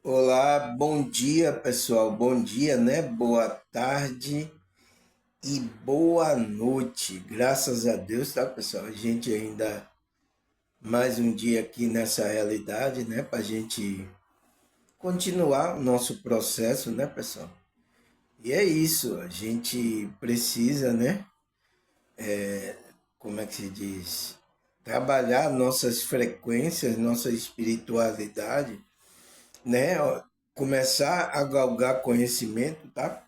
Olá, bom dia pessoal, bom dia, né? Boa tarde e boa noite. Graças a Deus, tá pessoal? A gente ainda mais um dia aqui nessa realidade, né? Pra gente continuar o nosso processo, né, pessoal? E é isso, a gente precisa, né? Como é que se diz? Trabalhar nossas frequências, nossa espiritualidade, né? Ó, começar a galgar conhecimento, tá?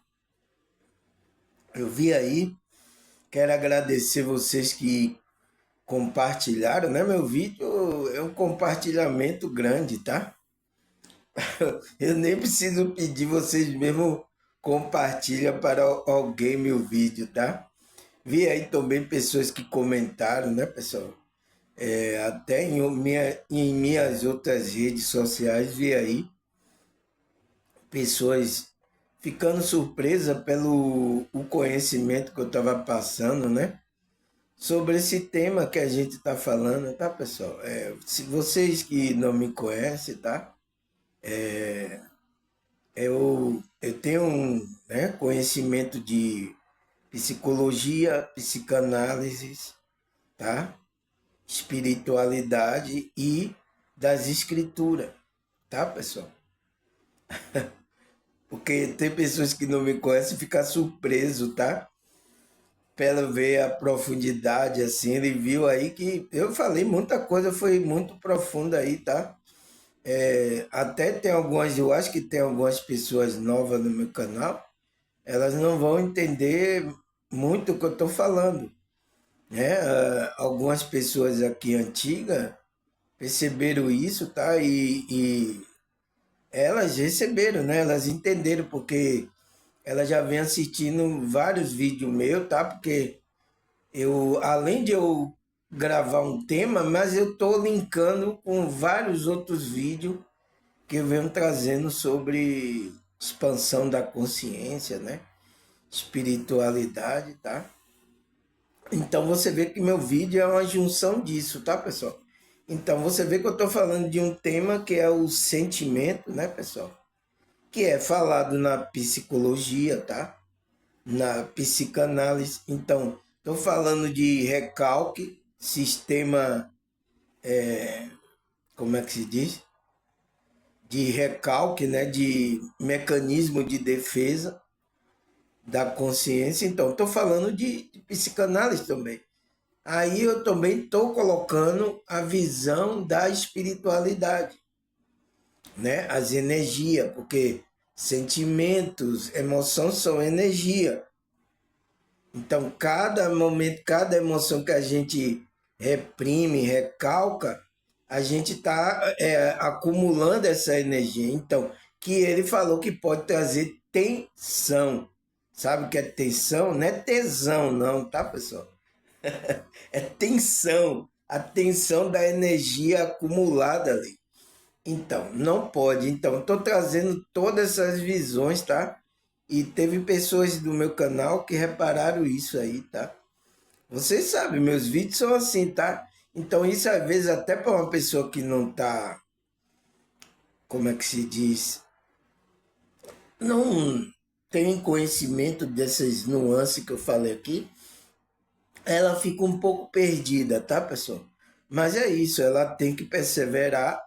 Eu vi aí, quero agradecer vocês que compartilharam, né? Meu vídeo é um compartilhamento grande, tá? Eu nem preciso pedir, vocês mesmo compartilham para alguém meu vídeo, tá? Vi aí também pessoas que comentaram, né, pessoal? Até em minhas outras redes sociais, vi aí pessoas ficando surpresas pelo o conhecimento que eu estava passando, né? Sobre esse tema que a gente está falando, tá, pessoal? Se vocês que não me conhecem, tá? Eu tenho um, né, conhecimento de psicologia, psicanálise, tá? Espiritualidade e das escrituras, tá, pessoal? Porque tem pessoas que não me conhecem e ficam surpreso, tá? Pela ver a profundidade, assim, ele viu aí que eu falei muita coisa, foi muito profunda aí, tá? Até tem algumas, eu acho que tem algumas pessoas novas no meu canal, elas não vão entender muito o que eu estou falando, né? Algumas pessoas aqui antigas perceberam isso, tá? E elas receberam, né? Elas entenderam, porque elas já vêm assistindo vários vídeos meus, tá? Porque além de eu gravar um tema, mas eu estou linkando com vários outros vídeos que eu venho trazendo sobre expansão da consciência, né? Espiritualidade, tá? Então você vê que meu vídeo é uma junção disso, tá, pessoal? Então você vê que eu estou falando de um tema que é o sentimento, né, pessoal? Que é falado na psicologia, tá? Na psicanálise. Então, estou falando de recalque, sistema, como é que se diz? De recalque, né? De mecanismo de defesa da consciência. Então, estou falando de psicanálise também. Aí eu também estou colocando a visão da espiritualidade, né? As energias, porque sentimentos, emoção são energia. Então, cada momento, cada emoção que a gente reprime, recalca, a gente está acumulando essa energia. Então, que ele falou que pode trazer tensão. Sabe o que é tensão? Não é tesão, não, tá, pessoal? É tensão. A tensão da energia acumulada ali. Então, não pode. Então, estou trazendo todas essas visões, tá? E teve pessoas do meu canal que repararam isso aí, tá? Vocês sabem, meus vídeos são assim, tá? Então, isso às vezes até para uma pessoa que não tá, como é que se diz, não tem conhecimento dessas nuances que eu falei aqui, ela fica um pouco perdida, tá, pessoal? Mas é isso, ela tem que perseverar,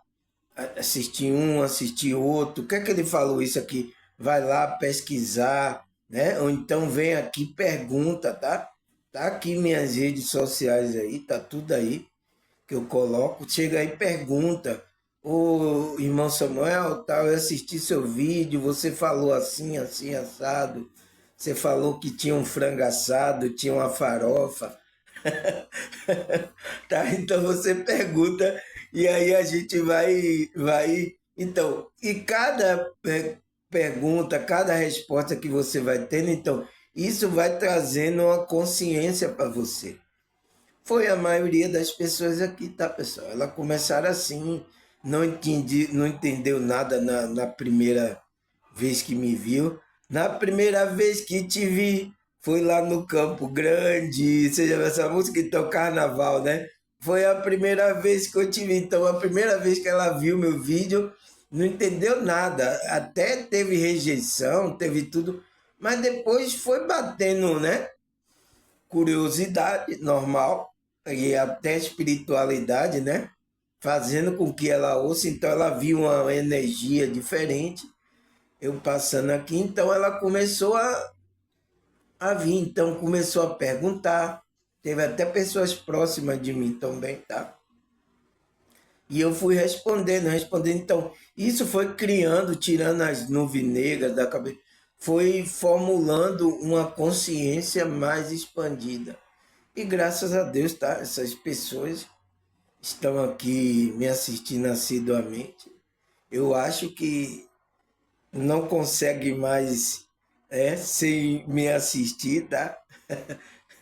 assistir um, assistir outro. O que é que ele falou isso aqui? Vai lá pesquisar, né? Ou então vem aqui, pergunta, tá? Tá aqui minhas redes sociais aí, tá tudo aí que eu coloco. Chega aí, pergunta. Ô, irmão Samuel, tal, eu assisti seu vídeo, você falou assim, assim, assado. Você falou que tinha um frango assado, tinha uma farofa. Tá? Então você pergunta e aí a gente vai. Então, e cada pergunta, cada resposta que você vai tendo, então, isso vai trazendo uma consciência para você. Foi a maioria das pessoas aqui, tá, pessoal? Elas começaram assim, não entendeu nada na primeira vez que me viu. Na primeira vez que te vi, foi lá no Campo Grande. Você já viu essa música? Então, Carnaval, né? Foi a primeira vez que eu te vi. Então, a primeira vez que ela viu meu vídeo, não entendeu nada, até teve rejeição, teve tudo, mas depois foi batendo, né? Curiosidade normal e até espiritualidade, né? Fazendo com que ela ouça, então ela viu uma energia diferente, eu passando aqui, então ela começou a vir, então começou a perguntar, teve até pessoas próximas de mim também, tá? E eu fui respondendo, respondendo. Então, isso foi criando, tirando as nuvens negras da cabeça, foi formulando uma consciência mais expandida. E graças a Deus, tá? Essas pessoas estão aqui me assistindo assiduamente. Eu acho que não consegue mais sem me assistir, tá?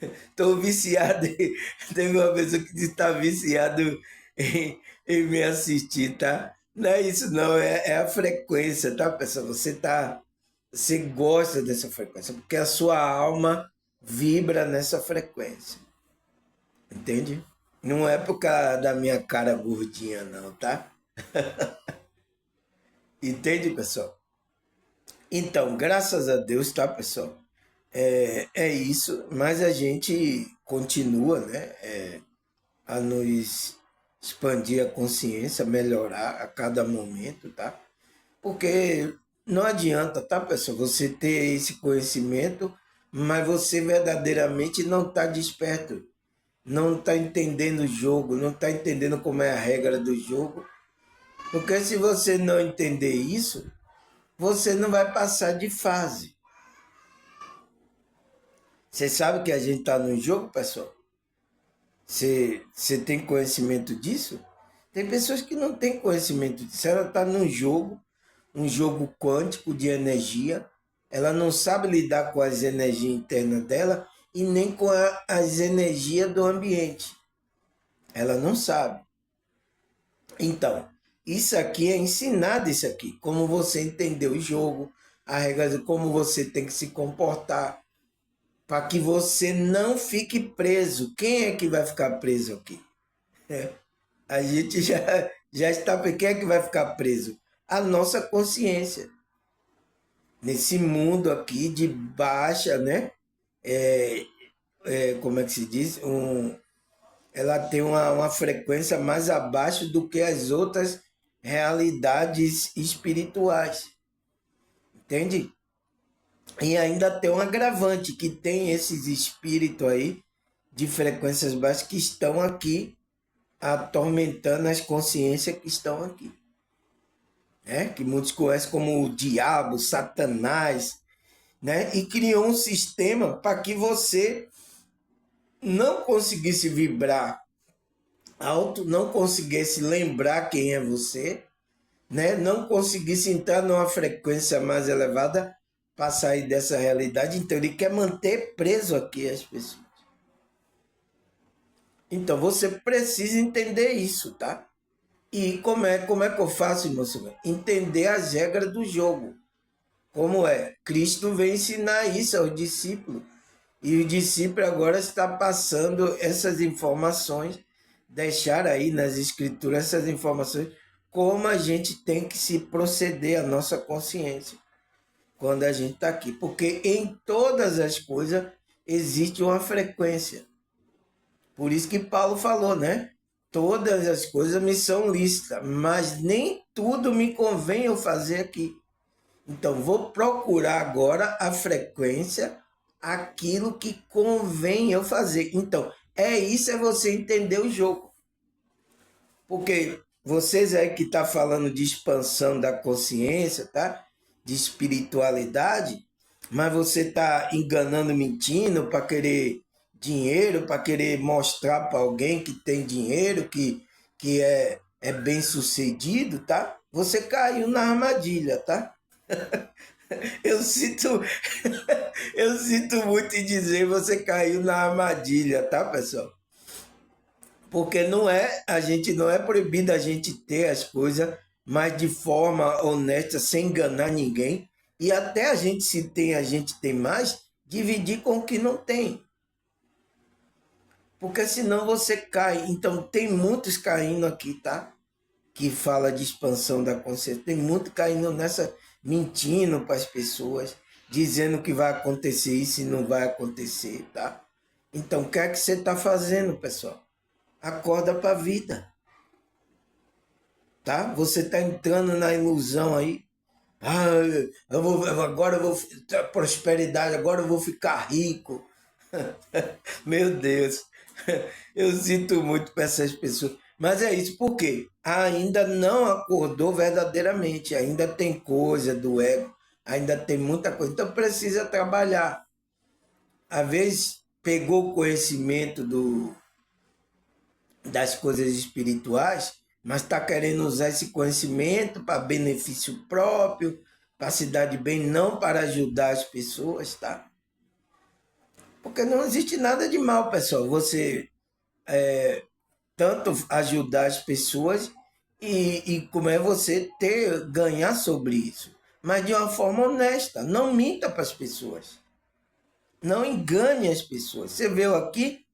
Estou viciado. Teve uma pessoa que está viciado em me assistir, tá? Não é isso, não. É a frequência, tá, pessoal? Você gosta dessa frequência, porque a sua alma vibra nessa frequência. Entende? Não é por causa da minha cara gordinha, não, tá? Entende, pessoal? Então, graças a Deus, tá, pessoal? É isso, mas a gente continua, né? A nos expandir a consciência, melhorar a cada momento, tá? Porque não adianta, tá, pessoal, você ter esse conhecimento, mas você verdadeiramente não está desperto, não está entendendo o jogo, não está entendendo como é a regra do jogo. Porque se você não entender isso, você não vai passar de fase. Você sabe que a gente está no jogo, pessoal? Você tem conhecimento disso? Tem pessoas que não têm conhecimento disso. Ela está num jogo, um jogo quântico de energia. Ela não sabe lidar com as energias internas dela e nem com as energias do ambiente. Ela não sabe. Então, isso aqui é ensinado isso aqui. Como você entender o jogo, a regra de como você tem que se comportar para que você não fique preso. Quem é que vai ficar preso aqui? A gente já está. Quem é que vai ficar preso? A nossa consciência. Nesse mundo aqui de baixa, né? É, como é que se diz? Ela tem uma frequência mais abaixo do que as outras realidades espirituais. Entende? E ainda tem um agravante, que tem esses espíritos aí de frequências baixas que estão aqui atormentando as consciências que estão aqui. Que muitos conhecem como o diabo, Satanás, né? E criou um sistema para que você não conseguisse vibrar alto, não conseguisse lembrar quem é você, né? Não conseguisse entrar numa frequência mais elevada para sair dessa realidade. Então ele quer manter preso aqui as pessoas. Então você precisa entender isso, tá? E como é que eu faço, moço? Entender as regras do jogo. Como é? Cristo vem ensinar isso aos discípulos. E o discípulo agora está passando essas informações, deixar aí nas escrituras essas informações, como a gente tem que se proceder à nossa consciência quando a gente está aqui. Porque em todas as coisas existe uma frequência. Por isso que Paulo falou, né? Todas as coisas me são lícitas, mas nem tudo me convém eu fazer aqui. Então, vou procurar agora a frequência, aquilo que convém eu fazer. Então, isso, é você entender o jogo. Porque vocês aí que estão falando de expansão da consciência, tá? De espiritualidade, mas você está enganando, mentindo para querer dinheiro, para querer mostrar para alguém que tem dinheiro, que é bem sucedido, tá? Você caiu na armadilha, tá? Eu sinto, eu sinto muito em dizer, você caiu na armadilha, tá, pessoal? Porque a gente não é proibido a gente ter as coisas, mas de forma honesta, sem enganar ninguém. E até a gente, se tem, a gente tem mais, dividir com o que não tem. Porque senão você cai. Então tem muitos caindo aqui, tá? que fala de expansão da consciência. Tem muito caindo nessa, mentindo para as pessoas, dizendo que vai acontecer isso e não vai acontecer, tá? Então, o que é que você está fazendo, pessoal? Acorda para a vida, tá? Você está entrando na ilusão aí. Ah, agora eu vou prosperidade, agora eu vou ficar rico. Meu Deus, eu sinto muito para essas pessoas. Mas é isso, por quê? Ainda não acordou verdadeiramente, ainda tem coisa do ego, ainda tem muita coisa. Então precisa trabalhar. Às vezes pegou o conhecimento das coisas espirituais, mas está querendo usar esse conhecimento para benefício próprio, para se dar de bem, não para ajudar as pessoas, tá? Porque não existe nada de mal, pessoal. Você tanto ajudar as pessoas e como é você ganhar sobre isso. Mas de uma forma honesta. Não minta para as pessoas. Não engane as pessoas. Você veio aqui,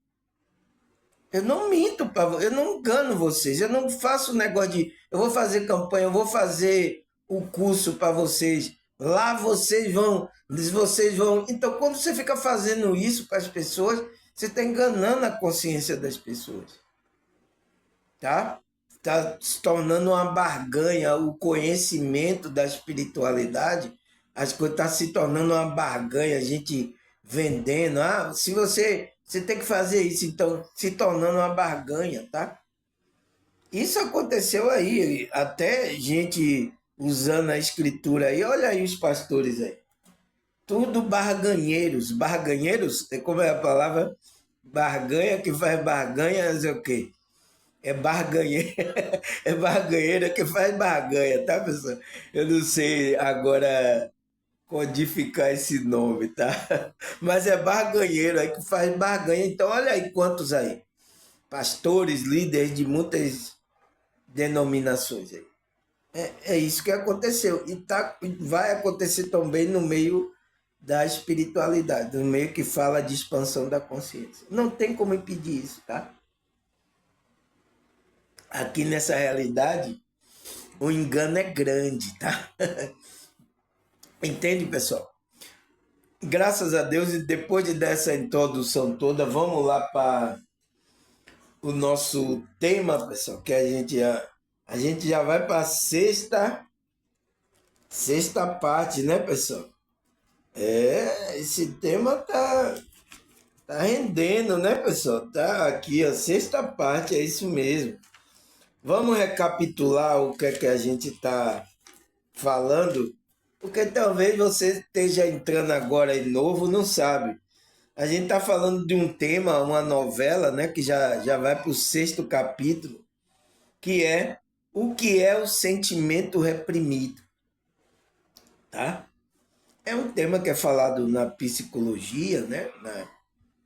eu não minto para eu não engano vocês. Eu não faço negócio de eu vou fazer campanha, eu vou fazer o curso para vocês. Lá vocês vão. Então, quando você fica fazendo isso para as pessoas, você está enganando a consciência das pessoas, tá? Está se tornando uma barganha, o conhecimento da espiritualidade, as coisas estão se tornando uma barganha, a gente vendendo, se você tem que fazer isso, então se tornando uma barganha, tá? Isso aconteceu aí, até gente usando a escritura aí, olha aí os pastores aí, tudo barganheiros, barganheiros, como é a palavra? Barganha que faz barganha, não sei o quê. É barganheira, é barganheira que faz barganha, tá, pessoal? Eu não sei agora codificar esse nome, tá? Mas é barganheiro aí que faz barganha. Então, olha aí quantos aí. Pastores, líderes de muitas denominações aí. É isso que aconteceu. E vai acontecer também no meio da espiritualidade, no meio que fala de expansão da consciência. Não tem como impedir isso, tá? Aqui nessa realidade, o engano é grande, tá? Entende, pessoal? Graças a Deus, e depois dessa introdução toda, vamos lá para o nosso tema, pessoal, que a gente já vai para a sexta parte, né, pessoal? Esse tema tá rendendo, né, pessoal? Tá aqui, a sexta parte, é isso mesmo. Vamos recapitular o que é que a gente tá falando, porque talvez você esteja entrando agora de novo, não sabe. A gente está falando de um tema, uma novela, né, que já vai para o sexto capítulo, que é o que é o sentimento reprimido, tá? É um tema que é falado na psicologia, né, na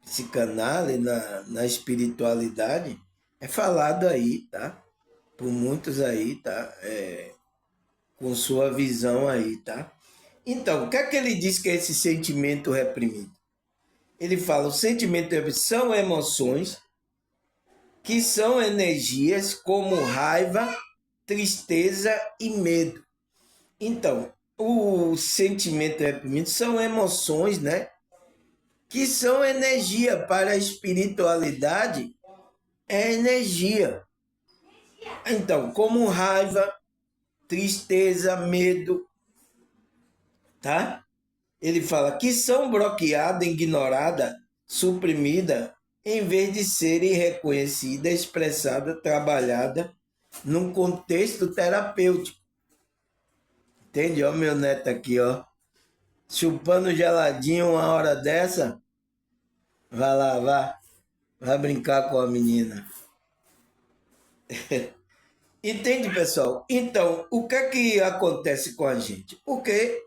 psicanálise, na espiritualidade, é falado aí, tá? Por muitos aí, tá? Com sua visão aí, tá? Então, o que é que ele diz que é esse sentimento reprimido? Ele fala, o sentimento reprimido são emoções que são energias como raiva, tristeza e medo. Então, o sentimento reprimido são emoções, né? Que são energia para a espiritualidade, é energia. Então, como raiva, tristeza, medo, tá? Ele fala que são bloqueadas, ignoradas, suprimidas, em vez de serem reconhecidas, expressadas, trabalhadas num contexto terapêutico. Entende? Ó, meu neto aqui, ó. Chupando geladinho uma hora dessa. Vai lá, vá. Vai brincar com a menina. Entende, pessoal? Então, o que é que acontece com a gente? Porque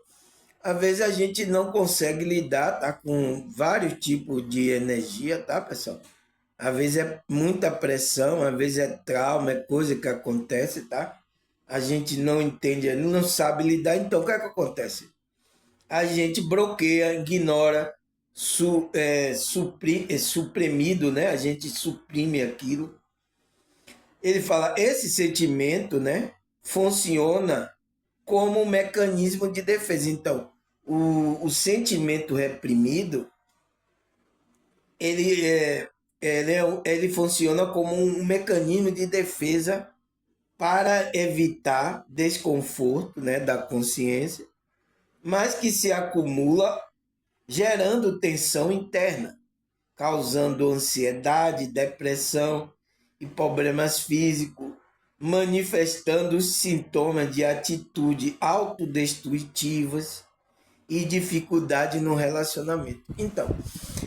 às vezes a gente não consegue lidar, tá, com vários tipos de energia, tá, pessoal? Às vezes é muita pressão, às vezes é trauma, é coisa que acontece, tá? A gente não entende, não sabe lidar, então o que é que acontece? A gente bloqueia, ignora, suprimido, né? A gente suprime aquilo. Ele fala, esse sentimento, né, funciona como um mecanismo de defesa. Então, o sentimento reprimido, ele, ele funciona como um mecanismo de defesa para evitar desconforto, né, da consciência, mas que se acumula gerando tensão interna, causando ansiedade, depressão e problemas físicos, manifestando sintomas de atitude autodestrutivas e dificuldade no relacionamento. Então,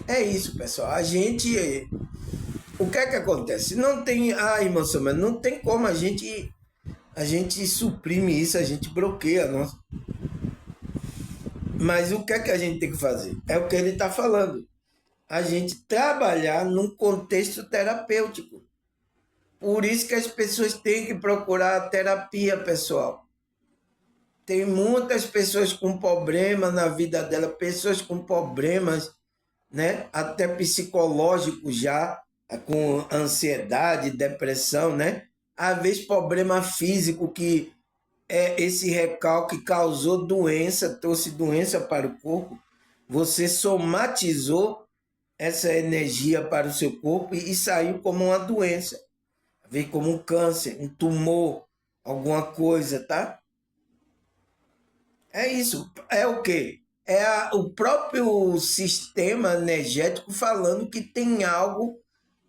é isso, pessoal. A gente. O que é que acontece? Não tem. Ah, irmão Samuel, não tem como a gente. A gente suprime isso, a gente bloqueia. Nossa. Mas o que é que a gente tem que fazer? É o que ele está falando. A gente trabalhar num contexto terapêutico. Por isso que as pessoas têm que procurar a terapia, pessoal. Tem muitas pessoas com problemas na vida dela, pessoas com problemas, né, até psicológicos já, com ansiedade, depressão, né? Às vezes problema físico que é esse recalque causou doença, trouxe doença para o corpo. Você somatizou essa energia para o seu corpo e saiu como uma doença. Veio como um câncer, um tumor, alguma coisa, tá? É isso. É o quê? É o próprio sistema energético falando que tem algo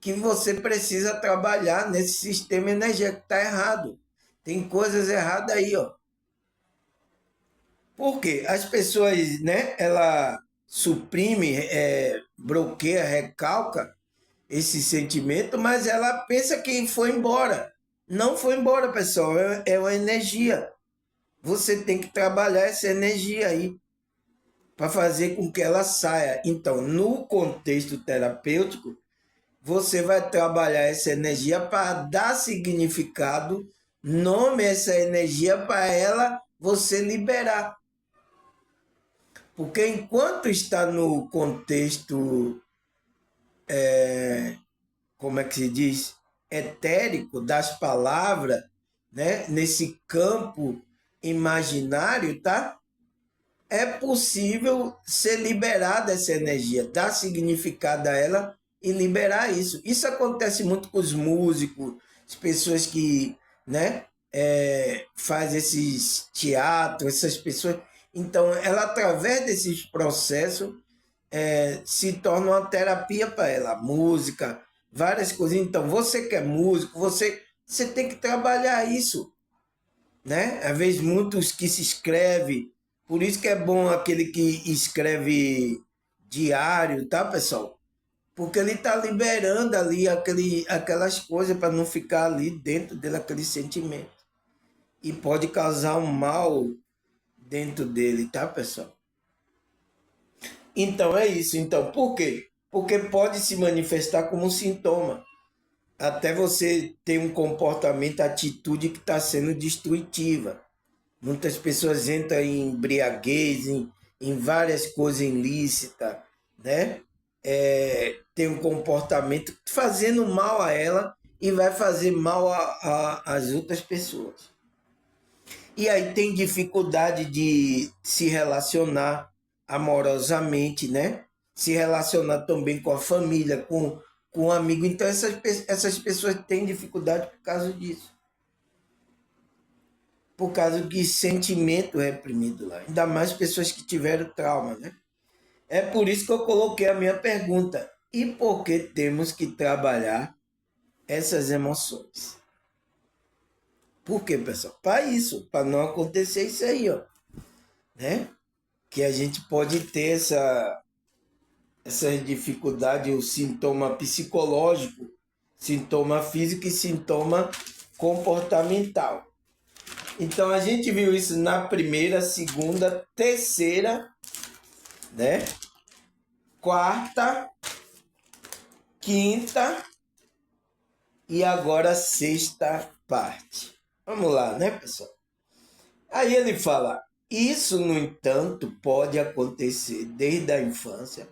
que você precisa trabalhar nesse sistema energético. Está errado. Tem coisas erradas aí, ó. Por quê? As pessoas, né, ela suprime, bloqueia, recalca esse sentimento, mas ela pensa que foi embora. Não foi embora, pessoal. É uma energia. Você tem que trabalhar essa energia aí para fazer com que ela saia. Então, no contexto terapêutico, você vai trabalhar essa energia para dar significado, nome essa energia para ela você liberar. Porque enquanto está no contexto, como é que se diz, etérico das palavras, né, nesse campo imaginário, tá? É possível ser liberada essa energia, dar significado a ela e liberar isso. Isso acontece muito com os músicos, as pessoas que, né, faz esses teatros, essas pessoas. Então, ela, através desses processos, se torna uma terapia para ela. Música, várias coisas. Então, você que é músico, você tem que trabalhar isso, né? Às vezes muitos que se escreve, por isso que é bom aquele que escreve diário, tá, pessoal? Porque ele está liberando ali aquelas coisas para não ficar ali dentro dele aquele sentimento. E pode causar um mal dentro dele, tá, pessoal? Então é isso. Então, por quê? Porque pode se manifestar como um sintoma. Até você ter um comportamento, atitude que está sendo destrutiva. Muitas pessoas entram em embriaguez, em várias coisas ilícitas, né? Tem um comportamento fazendo mal a ela e vai fazer mal às outras pessoas. E aí tem dificuldade de se relacionar amorosamente, né? Se relacionar também com a família, com um amigo. Então essas pessoas têm dificuldade por causa disso. Por causa de sentimento reprimido lá. Ainda mais pessoas que tiveram trauma, né? É por isso que eu coloquei a minha pergunta. E por que temos que trabalhar essas emoções? Por quê, pessoal? Para isso, para não acontecer isso aí, ó. Né? Que a gente pode ter essa dificuldade, o sintoma psicológico, sintoma físico e sintoma comportamental. Então a gente viu isso na primeira, segunda, terceira, né? Quarta, quinta e agora sexta parte. Vamos lá, né, pessoal? Aí ele fala: isso, no entanto, pode acontecer desde a infância,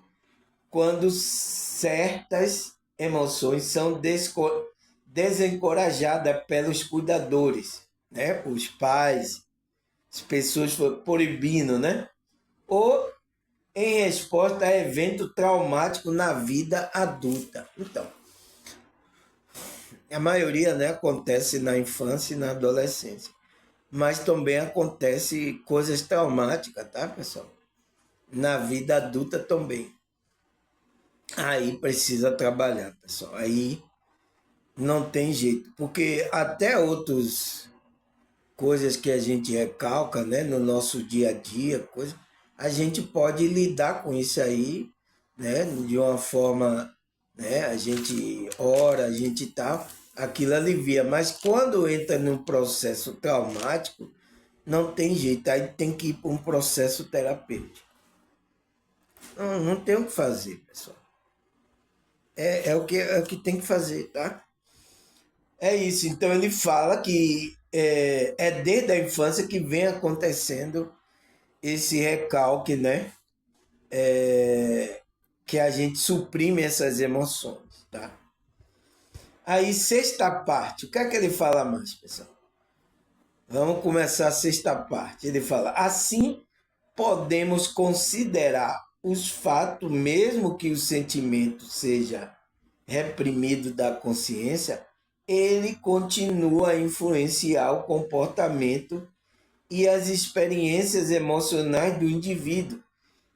quando certas emoções são desencorajada pelos cuidadores, né? Os pais, as pessoas foram proibindo, né? Ou em resposta a evento traumático na vida adulta. Então, a maioria, né, acontece na infância e na adolescência, mas também acontece coisas traumáticas, tá, pessoal? Na vida adulta também. Aí precisa trabalhar, pessoal. Aí não tem jeito, porque até outras coisas que a gente recalca, né, no nosso dia a dia, coisa, a gente pode lidar com isso aí, né, de uma forma, né, a gente ora, a gente tá, aquilo alivia, mas quando entra num processo traumático, não tem jeito, aí tem que ir para um processo terapêutico. Não tem o que fazer, pessoal. É o que tem que fazer, tá? É isso. Então ele fala que é desde a infância que vem acontecendo esse recalque, né? Que a gente suprime essas emoções, tá? Aí, sexta parte. O que é que ele fala mais, pessoal? Vamos começar a sexta parte. Ele fala: assim podemos considerar os fatos, mesmo que o sentimento seja reprimido da consciência, ele continua a influenciar o comportamento e as experiências emocionais do indivíduo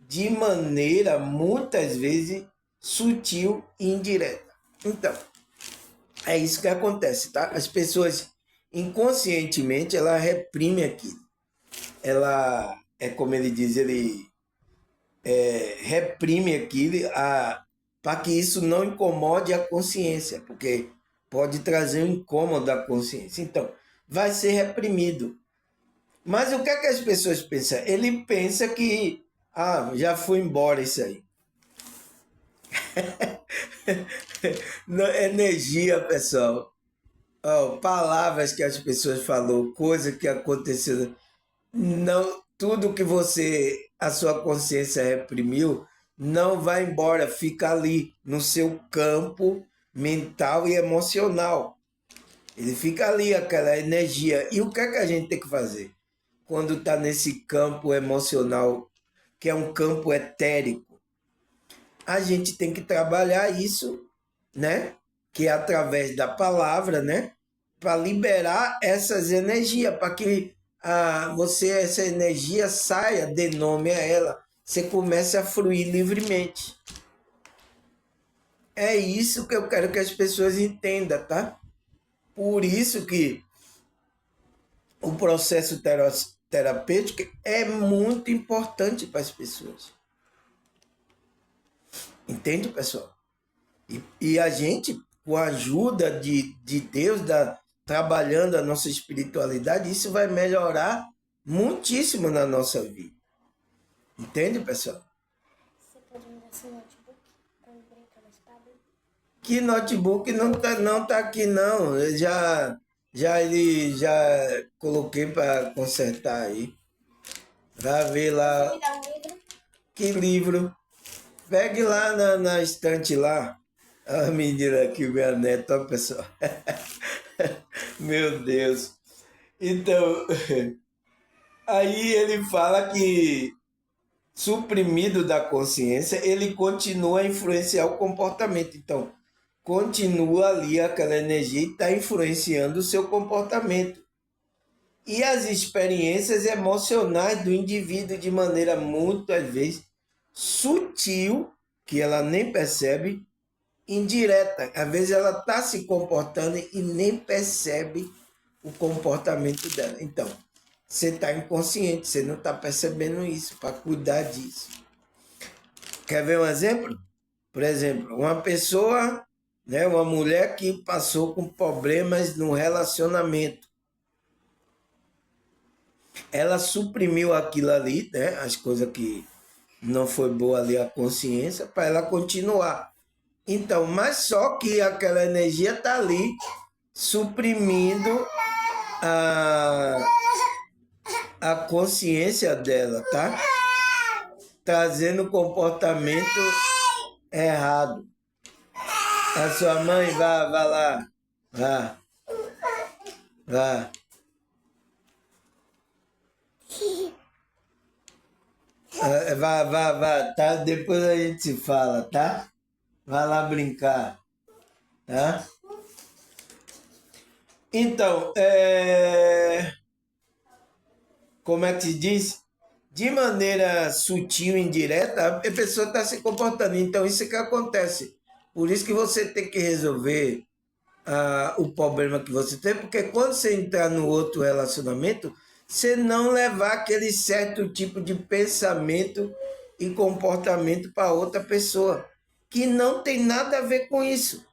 de maneira muitas vezes sutil e indireta. Então, é isso que acontece, tá? As pessoas inconscientemente ela reprime aquilo. Ela é como ele diz, ele reprime aquilo para que isso não incomode a consciência, porque pode trazer um incômodo à consciência. Então, vai ser reprimido. Mas o que é que as pessoas pensam? Ele pensa que, já foi embora isso aí. Energia, pessoal. Palavras que as pessoas falou, coisa que aconteceu. Não, tudo que a sua consciência reprimiu, não vai embora, fica ali no seu campo mental e emocional. Ele fica ali, aquela energia. E o que é que a gente tem que fazer? Quando está nesse campo emocional, que é um campo etérico, a gente tem que trabalhar isso, né? Que é através da palavra, né? Para liberar essas energias, para que essa energia saia, dê nome a ela, você comece a fluir livremente. É isso que eu quero que as pessoas entendam, tá? Por isso que o processo terapêutico é muito importante para as pessoas. Entende, pessoal? E a gente, com a ajuda de Deus, trabalhando a nossa espiritualidade, isso vai melhorar muitíssimo na nossa vida. Entende, pessoal? Você pode me dar seu notebook para eu brincar mais tarde? Que notebook não tá aqui, não. Eu já coloquei para consertar aí. Vai ver lá. Você me dá um livro? Que livro? Pegue lá na estante lá. A menina aqui, minha neta, ó, pessoal. Meu Deus. Então, aí ele fala que, suprimido da consciência, ele continua a influenciar o comportamento. Então, continua ali aquela energia e está influenciando o seu comportamento. E as experiências emocionais do indivíduo de maneira muito, às vezes, sutil, que ela nem percebe, indireta. Às vezes ela está se comportando e nem percebe o comportamento dela. Então, você está inconsciente, você não está percebendo isso, para cuidar disso. Quer ver um exemplo? Por exemplo, uma pessoa, né, uma mulher que passou com problemas no relacionamento. Ela suprimiu aquilo ali, né, as coisas que não foi boa ali, a consciência, para ela continuar. Então, mas só que aquela energia está ali suprimindo a consciência dela, tá? Trazendo comportamento errado. A sua mãe vai lá. Vá, vá. Vá, tá? Depois a gente se fala, tá? Vai lá brincar, tá? Então, como é que se diz? De maneira sutil e indireta, a pessoa está se comportando. Então, isso é que acontece. Por isso que você tem que resolver o problema que você tem, porque quando você entrar no outro relacionamento, você não levar aquele certo tipo de pensamento e comportamento para outra pessoa, que não tem nada a ver com isso,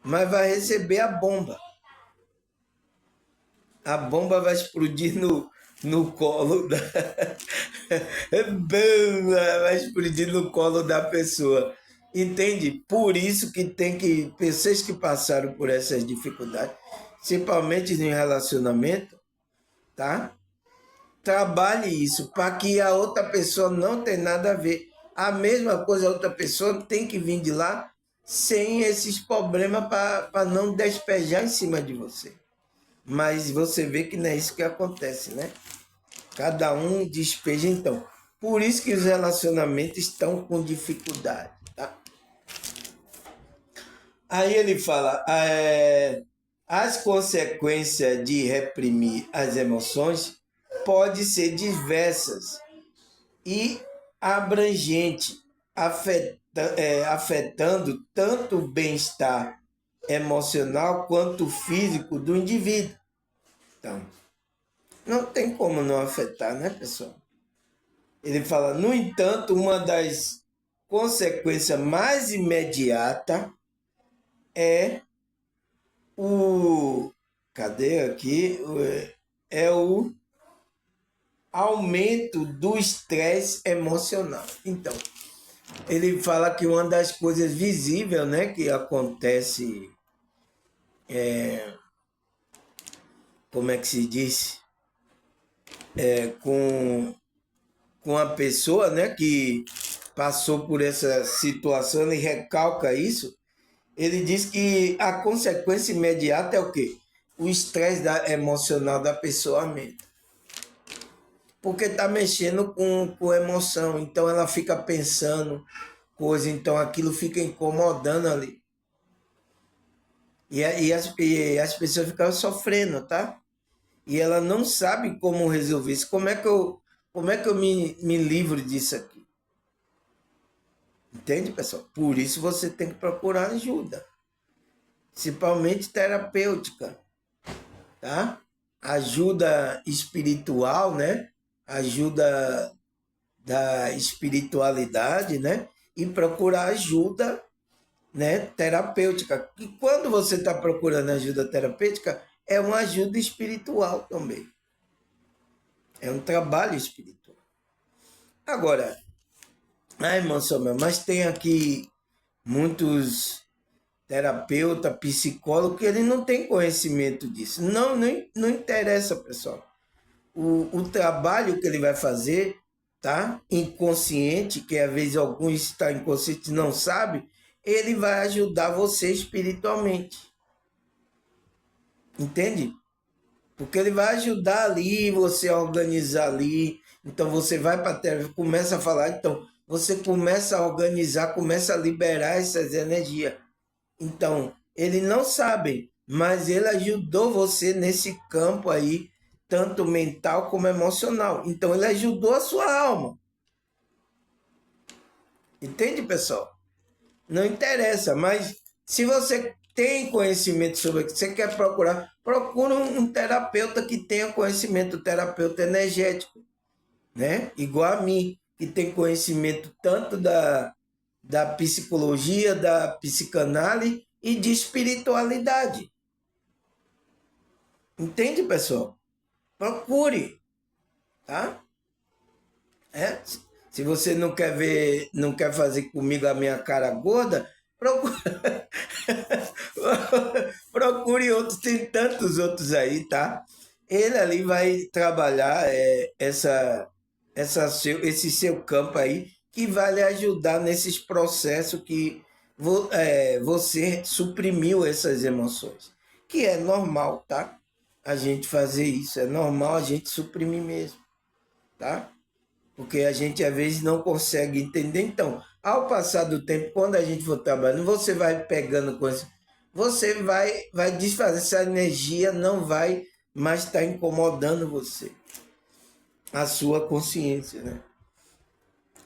mas vai receber a bomba. A bomba vai explodir no colo da. Vai explodir no colo da pessoa. Entende? Por isso que tem que. Vocês que passaram por essas dificuldades, principalmente em relacionamento, tá? Trabalhe isso para que a outra pessoa não tenha nada a ver. A mesma coisa, a outra pessoa tem que vir de lá sem esses problemas para não despejar em cima de você. Mas você vê que não é isso que acontece, né? Cada um despeja então. Por isso que os relacionamentos estão com dificuldade, tá? Aí ele fala, as consequências de reprimir as emoções podem ser diversas e abrangente, afetando tanto o bem-estar emocional quanto físico do indivíduo. Então, não tem como não afetar, né, pessoal? Ele fala, no entanto, uma das consequências mais imediatas é o. Cadê aqui? É o aumento do estresse emocional. Então, ele fala que uma das coisas visíveis, né, que acontece, como é que se diz, com a pessoa, né, que passou por essa situação e recalca isso, ele diz que a consequência imediata é o quê? O estresse emocional da pessoa aumenta. Porque está mexendo com emoção, então ela fica pensando coisa, então aquilo fica incomodando ali. E as pessoas ficam sofrendo, tá? E ela não sabe como resolver isso. Como é que eu me livro disso aqui? Entende, pessoal? Por isso você tem que procurar ajuda, principalmente terapêutica, tá? Ajuda espiritual, né? Ajuda da espiritualidade, né? E procurar ajuda, né, terapêutica. E quando você está procurando ajuda terapêutica, é uma ajuda espiritual também. É um trabalho espiritual. Agora, irmão Samuel, mas tem aqui muitos terapeutas, psicólogos, que ele não tem conhecimento disso. Não interessa, pessoal. O trabalho que ele vai fazer, tá? Inconsciente, que às vezes alguns estão inconscientes e não sabem, ele vai ajudar você espiritualmente. Entende? Porque ele vai ajudar ali, você a organizar ali. Então você vai para a terra, começa a falar, então você começa a organizar, começa a liberar essas energias. Então, ele não sabe, mas ele ajudou você nesse campo aí, tanto mental como emocional. Então, ele ajudou a sua alma. Entende, pessoal? Não interessa, mas se você tem conhecimento sobre o que você quer procurar, procura um terapeuta que tenha conhecimento, terapeuta energético, né? Igual a mim, que tem conhecimento tanto da psicologia, da psicanálise e de espiritualidade. Entende, pessoal? Procure, tá? Se você não quer ver, não quer fazer comigo a minha cara gorda, procure, procure outros, tem tantos outros aí, tá? Ele ali vai trabalhar esse seu campo aí, que vai lhe ajudar nesses processos que você suprimiu essas emoções, que é normal, tá? A gente fazer isso, é normal a gente suprimir mesmo, tá? Porque a gente às vezes não consegue entender. Então, ao passar do tempo, quando a gente for trabalhando, você vai pegando coisas, você vai desfazer, essa energia não vai mais estar incomodando você, a sua consciência, né?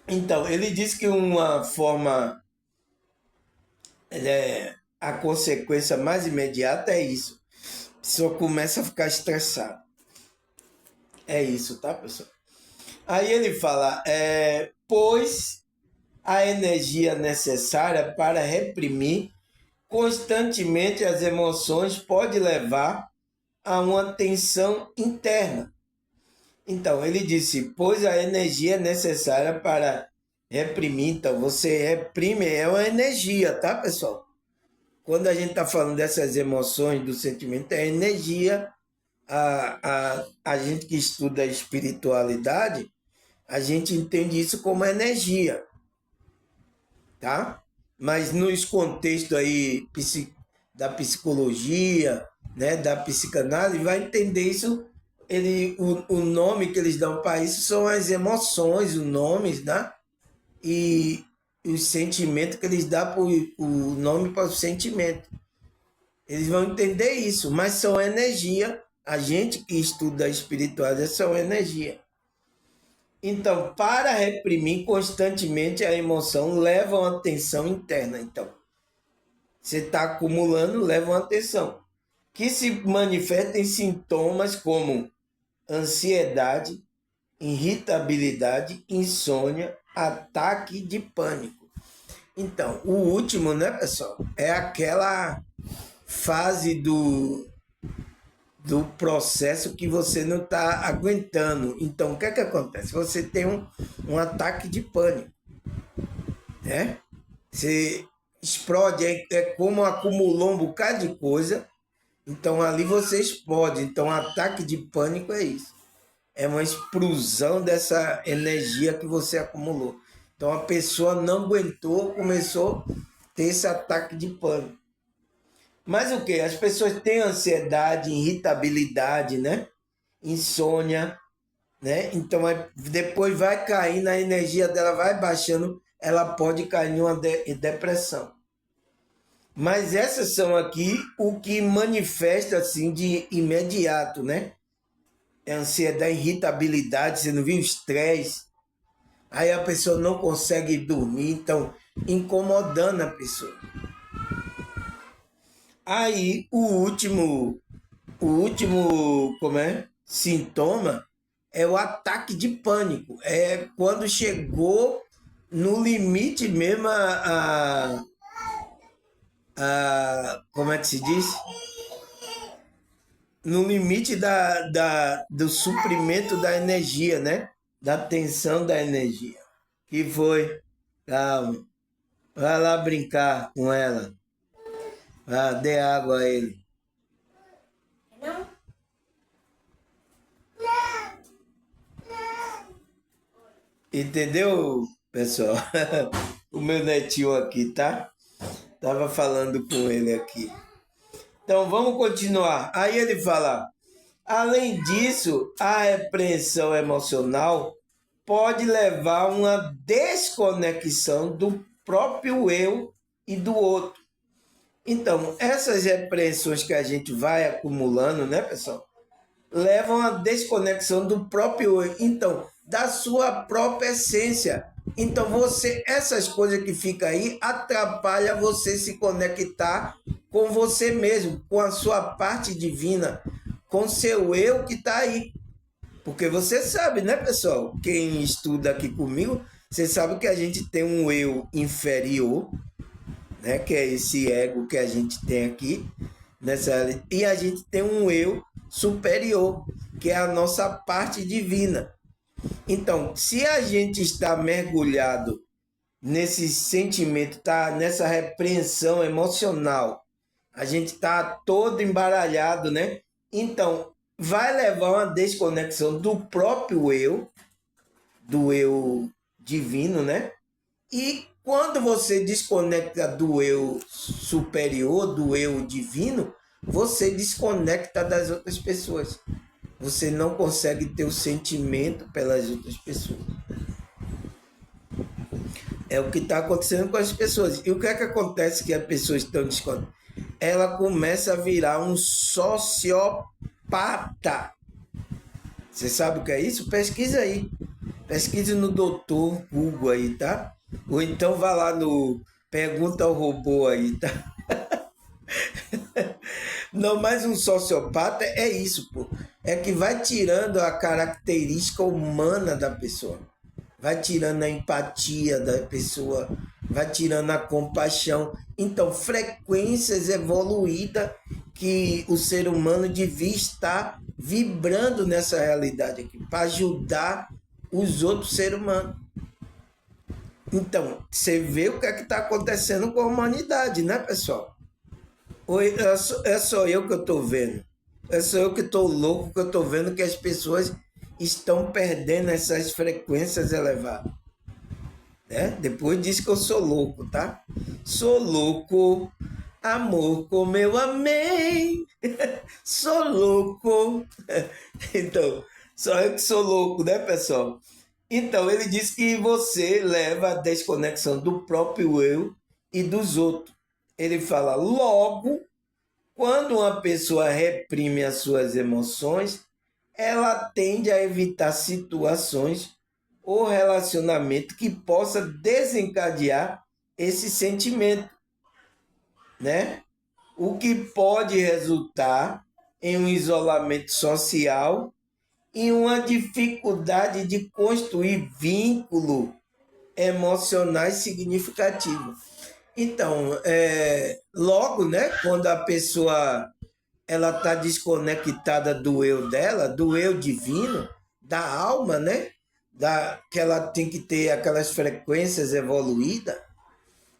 Então, ele diz que uma forma, a consequência mais imediata é isso. A pessoa começa a ficar estressada. É isso, tá, pessoal? Aí ele fala, pois a energia necessária para reprimir constantemente as emoções pode levar a uma tensão interna. Então, ele disse, pois a energia é necessária para reprimir. Então, você reprime, é uma energia, tá, pessoal? Quando a gente está falando dessas emoções, do sentimento, é energia. A gente que estuda a espiritualidade, a gente entende isso como energia, tá? Mas nos contextos aí da psicologia, né, da psicanálise, vai entender isso. O nome que eles dão para isso são as emoções, os nomes, né? E os sentimentos que eles dão o nome para o sentimento. Eles vão entender isso, mas são energia. A gente que estuda a espiritualidade são energia. Então, para reprimir constantemente a emoção, leva uma tensão interna. Então, você está acumulando, leva uma tensão, que se manifesta em sintomas como ansiedade, irritabilidade, insônia, ataque de pânico. Então, o último, né, pessoal, é aquela fase do processo que você não está aguentando. Então, o que é que acontece? Você tem um ataque de pânico, né? Você explode, é como acumulou um bocado de coisa, então ali você explode. Então, ataque de pânico é isso. É uma explosão dessa energia que você acumulou. Então, a pessoa não aguentou, começou a ter esse ataque de pânico. Mas o que? As pessoas têm ansiedade, irritabilidade, né? Insônia, né? Então depois vai caindo, a energia dela vai baixando, ela pode cair em uma depressão. Mas essas são aqui o que manifesta assim de imediato, né? É ansiedade, irritabilidade, você não viu? Estresse. Aí a pessoa não consegue dormir, então incomodando a pessoa. Aí o último, como é? Sintoma é o ataque de pânico. É quando chegou no limite mesmo como é que se diz? No limite do suprimento da energia, né? Da tensão da energia. Que foi? Calma. Vai lá brincar com ela. Dê água a ele. Entendeu, pessoal? O meu netinho aqui, tá? Tava falando com ele aqui. Então vamos continuar. Aí ele fala: além disso, a repreensão emocional pode levar a uma desconexão do próprio eu e do outro. Então, essas repreensões que a gente vai acumulando, né, pessoal? Levam à desconexão do próprio eu. Então, da sua própria essência. Então, essas coisas que ficam aí atrapalha você se conectar com você mesmo, com a sua parte divina, com seu eu que está aí. Porque você sabe, né, pessoal? Quem estuda aqui comigo, você sabe que a gente tem um eu inferior, né, que é esse ego que a gente tem aqui, e a gente tem um eu superior, que é a nossa parte divina. Então, se a gente está mergulhado nesse sentimento, tá nessa repreensão emocional, a gente está todo embaralhado, né? Então, vai levar uma desconexão do próprio eu, do eu divino, né? E quando você desconecta do eu superior, do eu divino, você desconecta das outras pessoas. Você não consegue ter o sentimento pelas outras pessoas. É o que está acontecendo com as pessoas. E o que é que acontece que as pessoas estão desconectadas? Ela começa a virar um sociopata. Você sabe o que é isso? Pesquisa aí. Pesquise no doutor Google aí, tá? Ou então vá lá no Pergunta ao Robô aí, tá? Não, mas um sociopata é isso, pô. É que vai tirando a característica humana da pessoa. Vai tirando a empatia da pessoa, vai tirando a compaixão. Então, frequências evoluídas que o ser humano devia estar vibrando nessa realidade aqui, para ajudar os outros seres humanos. Então, você vê o que é que está acontecendo com a humanidade, né, pessoal? Oi, é só eu que eu estou vendo. É só eu que estou louco que eu estou vendo que as pessoas estão perdendo essas frequências elevadas. Né? Depois diz que eu sou louco, tá? Sou louco, amor como eu amei. Sou louco. Então, só eu que sou louco, né, pessoal? Então, ele diz que você leva a desconexão do próprio eu e dos outros. Ele fala, logo, quando uma pessoa reprime as suas emoções, ela tende a evitar situações ou relacionamento que possa desencadear esse sentimento, né? O que pode resultar em um isolamento social e uma dificuldade de construir vínculo emocionais significativos. Então, logo, né, quando a pessoa ela está desconectada do eu dela, do eu divino, da alma, né, que ela tem que ter aquelas frequências evoluídas,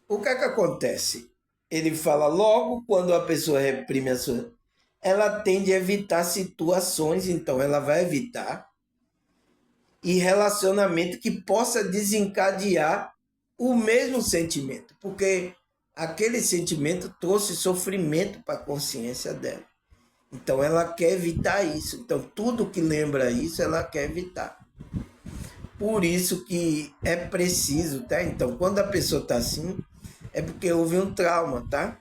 o que é que acontece? Ele fala logo quando a pessoa reprime a sua. Ela tende a evitar situações, então ela vai evitar, e relacionamento que possa desencadear o mesmo sentimento, porque aquele sentimento trouxe sofrimento para a consciência dela. Então ela quer evitar isso. Então tudo que lembra isso ela quer evitar. Por isso que é preciso, tá? Então quando a pessoa está assim, é porque houve um trauma, tá?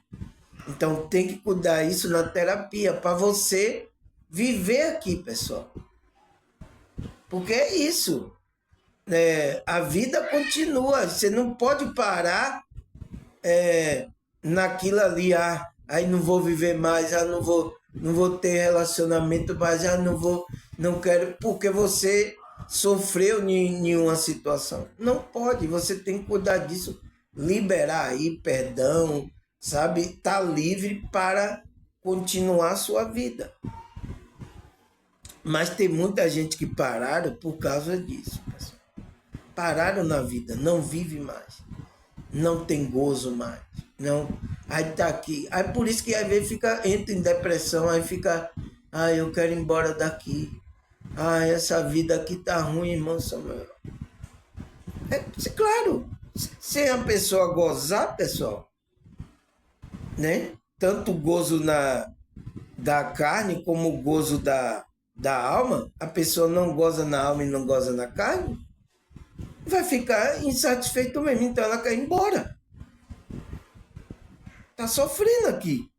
Então tem que cuidar isso na terapia para você viver aqui, pessoal. Porque é isso. A vida continua. Você não pode parar naquilo ali. Aí não vou viver mais, não vou ter relacionamento mais, não quero, porque você sofreu em uma situação. Não pode, você tem que cuidar disso, liberar aí perdão, sabe? Tá livre para continuar a sua vida. Mas tem muita gente que pararam por causa disso, pessoal. Pararam na vida, não vive mais, não tem gozo mais, não. Aí tá aqui, aí por isso que às vezes entra em depressão, aí fica, eu quero ir embora daqui, essa vida aqui tá ruim, irmão Samuel. Claro, sem a pessoa gozar, pessoal, né? Tanto o gozo da carne como o gozo da alma, a pessoa não goza na alma e não goza na carne, vai ficar insatisfeito mesmo, então ela quer ir embora. Tá sofrendo aqui.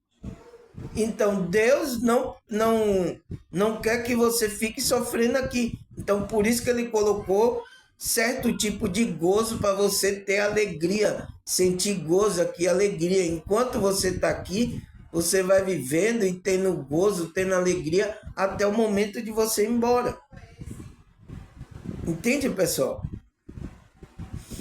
Então Deus não quer que você fique sofrendo aqui. Então por isso que ele colocou certo tipo de gozo para você ter alegria, sentir gozo aqui, alegria. Enquanto você está aqui, você vai vivendo e tendo gozo, tendo alegria até o momento de você ir embora. Entende, pessoal?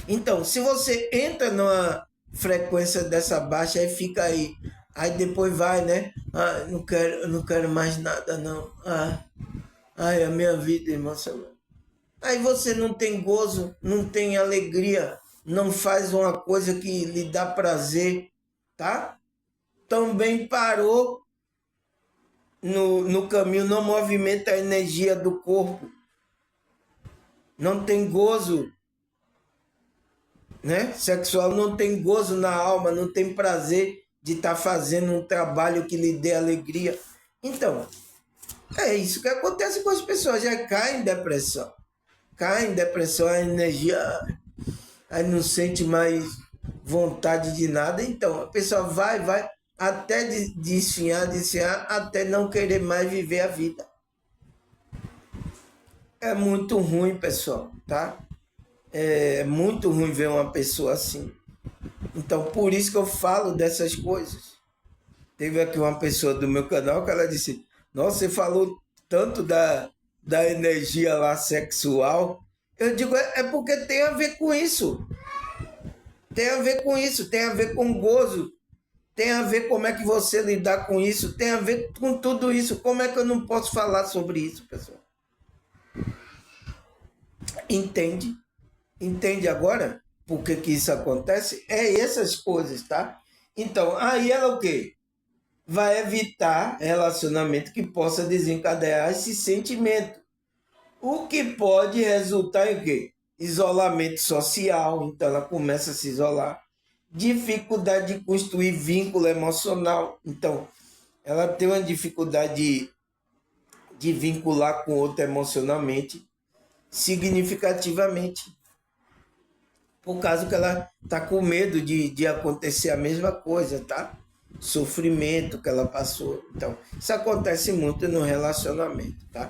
Então, se você entra numa frequência dessa baixa, aí fica aí. Aí depois vai, né? Não quero mais nada, não. A minha vida, irmão. Aí você não tem gozo, não tem alegria, não faz uma coisa que lhe dá prazer, tá? Também parou no caminho, não movimenta a energia do corpo. Não tem gozo, né? Sexual, não tem gozo na alma, não tem prazer de estar fazendo um trabalho que lhe dê alegria. Então, é isso que acontece com as pessoas, já caem em depressão. Cai em depressão, a energia, aí não sente mais vontade de nada. Então, a pessoa vai, até desfiar, até não querer mais viver a vida. É muito ruim, pessoal, tá? É muito ruim ver uma pessoa assim. Então, por isso que eu falo dessas coisas. Teve aqui uma pessoa do meu canal que ela disse: Nossa, você falou tanto da energia lá sexual. Eu digo: é porque tem a ver com isso. Tem a ver com isso, tem a ver com gozo. Tem a ver como é que você lidar com isso. Tem a ver com tudo isso. Como é que eu não posso falar sobre isso, pessoal? Entende? Entende agora por que isso acontece? É essas coisas, tá? Então, aí ela o quê? Vai evitar relacionamento que possa desencadear esse sentimento. O que pode resultar em quê? Isolamento social, então ela começa a se isolar. Dificuldade de construir vínculo emocional, então ela tem uma dificuldade de vincular com outro emocionalmente, significativamente, por causa que ela está com medo de acontecer a mesma coisa, tá? Sofrimento que ela passou. Então, isso acontece muito no relacionamento, tá?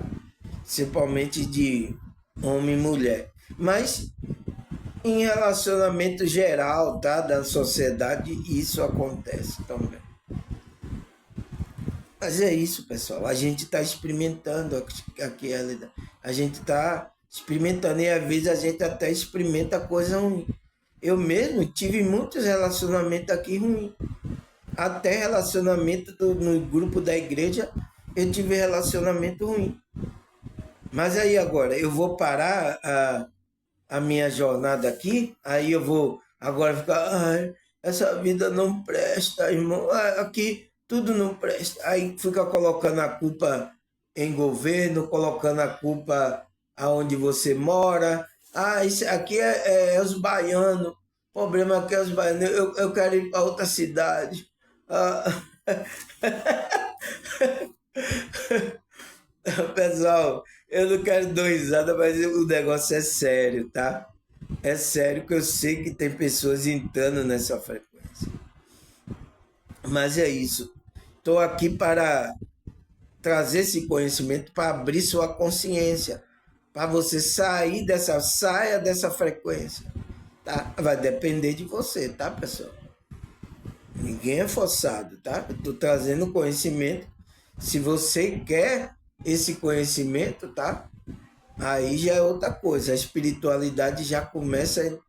Principalmente de homem e mulher. Mas em relacionamento geral, tá? Da sociedade, isso acontece também. Mas é isso, pessoal. A gente está experimentando aqui, a gente está experimentando e às vezes a gente até experimenta coisa ruim. Eu mesmo tive muitos relacionamentos aqui ruins. Até relacionamento no grupo da igreja, eu tive relacionamento ruim. Mas aí agora, eu vou parar a minha jornada aqui, aí eu vou agora ficar, ai, essa vida não presta, irmão, aqui tudo não presta. Aí fica colocando a culpa em governo, colocando a culpa aonde você mora. Ah, isso aqui é os baianos, o problema aqui é os baianos, eu quero ir para outra cidade. Ah, pessoal, eu não quero dar risada, mas o negócio é sério, tá? É sério que eu sei que tem pessoas entrando nessa frequência. Mas é isso. Estou aqui para trazer esse conhecimento para abrir sua consciência, para você saia dessa frequência, tá? Vai depender de você, tá, pessoal? Ninguém é forçado, tá? Estou trazendo conhecimento. Se você quer esse conhecimento, tá? Aí já é outra coisa. A espiritualidade já começa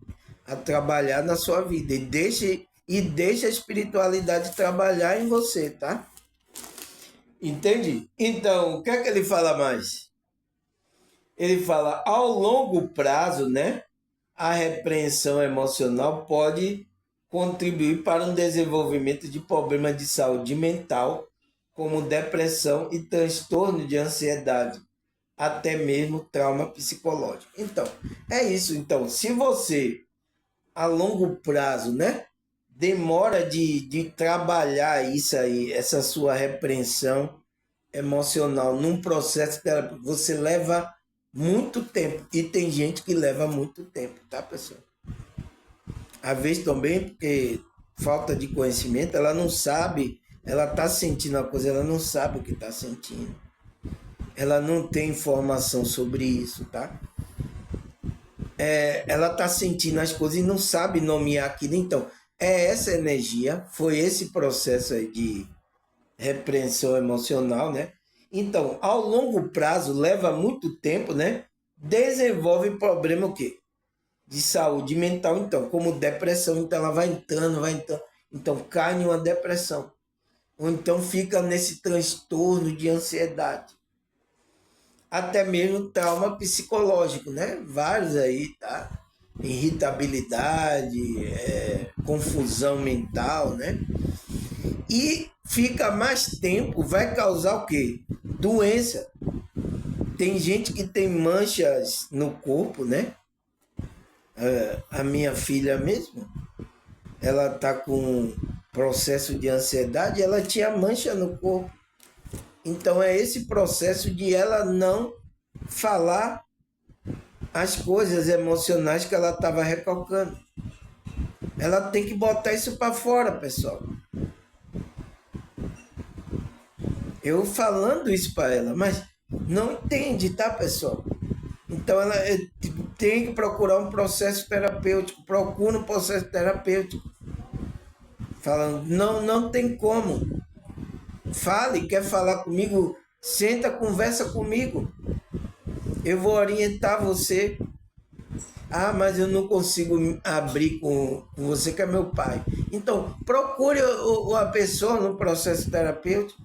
a trabalhar na sua vida. E deixa a espiritualidade trabalhar em você, tá? Entende? Então, o que é que ele fala mais? Ele fala, ao longo prazo, né? A repreensão emocional pode contribuir para um desenvolvimento de problemas de saúde mental, como depressão e transtorno de ansiedade, até mesmo trauma psicológico. Então, é isso. Então, se você, a longo prazo, né, demora de trabalhar isso aí, essa sua repreensão emocional num processo terapêutico, você leva muito tempo. E tem gente que leva muito tempo, tá, pessoal? Às vezes também, porque falta de conhecimento, ela não sabe, ela está sentindo a coisa, ela não sabe o que está sentindo. Ela não tem informação sobre isso, tá? Ela está sentindo as coisas e não sabe nomear aquilo. Então, é essa energia, foi esse processo aí de repreensão emocional, né? Então, ao longo prazo, leva muito tempo, né? Desenvolve problema o quê? De saúde mental, então, como depressão. Então, ela vai entrando. Então, cai em uma depressão. Ou então fica nesse transtorno de ansiedade. Até mesmo trauma psicológico, né? Vários aí, tá? Irritabilidade, confusão mental, né? E fica mais tempo, vai causar o quê? Doença. Tem gente que tem manchas no corpo, né? A minha filha mesmo, ela tá com processo de ansiedade, ela tinha mancha no corpo. Então é esse processo de ela não falar as coisas emocionais que ela estava recalcando. Ela tem que botar isso para fora, pessoal. Eu falando isso para ela, mas não entende, tá, pessoal? Então ela tem que procurar um processo terapêutico. Procura um processo terapêutico. Falando, não tem como. Fale, quer falar comigo? Senta, conversa comigo. Eu vou orientar você. Ah, mas eu não consigo abrir com você que é meu pai. Então, procure a pessoa no processo terapêutico.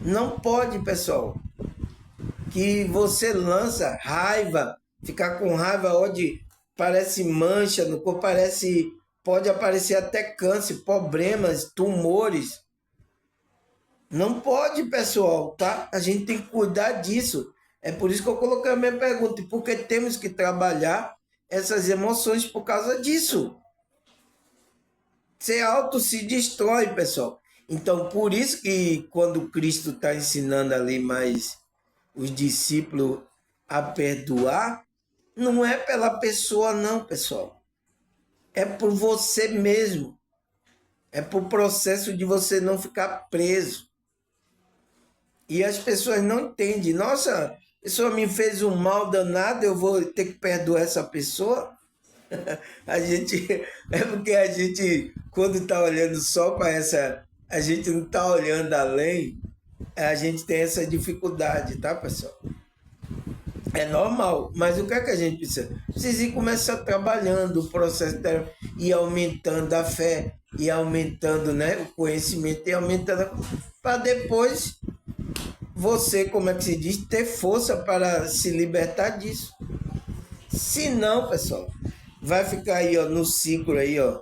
Não pode, pessoal, que você lança raiva, ficar com raiva onde parece mancha no corpo, pode aparecer até câncer, problemas, tumores. Não pode, pessoal, tá? A gente tem que cuidar disso. É por isso que eu coloquei a minha pergunta, porque temos que trabalhar essas emoções por causa disso. Você auto se destrói, pessoal. Então, por isso que quando Cristo está ensinando ali mais os discípulos a perdoar, não é pela pessoa não, pessoal. É por você mesmo. É por processo de você não ficar preso. E as pessoas não entendem. Nossa, a pessoa me fez um mal danado, eu vou ter que perdoar essa pessoa? A gente, é porque a gente, quando está olhando só para essa, a gente não está olhando além, a gente tem essa dificuldade, tá, pessoal? É normal, mas o que é que a gente precisa? Precisa ir começar trabalhando o processo e aumentando a fé, e aumentando, né, o conhecimento, e aumentando, para depois você, como é que se diz, ter força para se libertar disso. Se não, pessoal, vai ficar aí, ó, no ciclo aí, ó,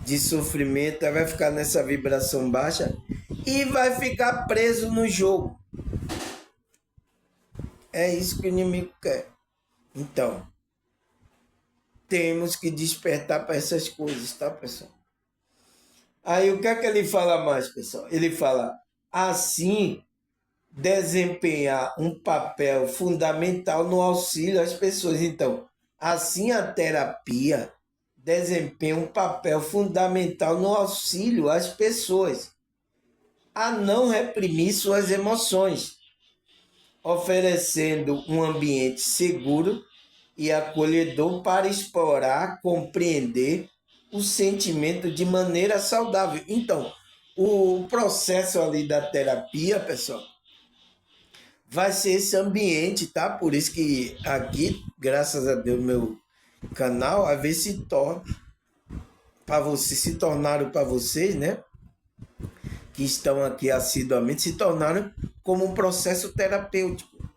de sofrimento, vai ficar nessa vibração baixa e vai ficar preso no jogo. É isso que o inimigo quer. Então, temos que despertar para essas coisas, tá, pessoal? Aí o que é que ele fala mais, pessoal? Ele fala assim, desempenhar um papel fundamental no auxílio às pessoas. Então, assim a terapia desempenha um papel fundamental no auxílio às pessoas a não reprimir suas emoções, oferecendo um ambiente seguro e acolhedor para explorar, compreender o sentimento de maneira saudável. Então, o processo ali da terapia, pessoal, vai ser esse ambiente, tá? Por isso que aqui, graças a Deus, meu canal, às vezes se torna para vocês, se tornaram para vocês, né? Que estão aqui assiduamente, se tornaram como um processo terapêutico.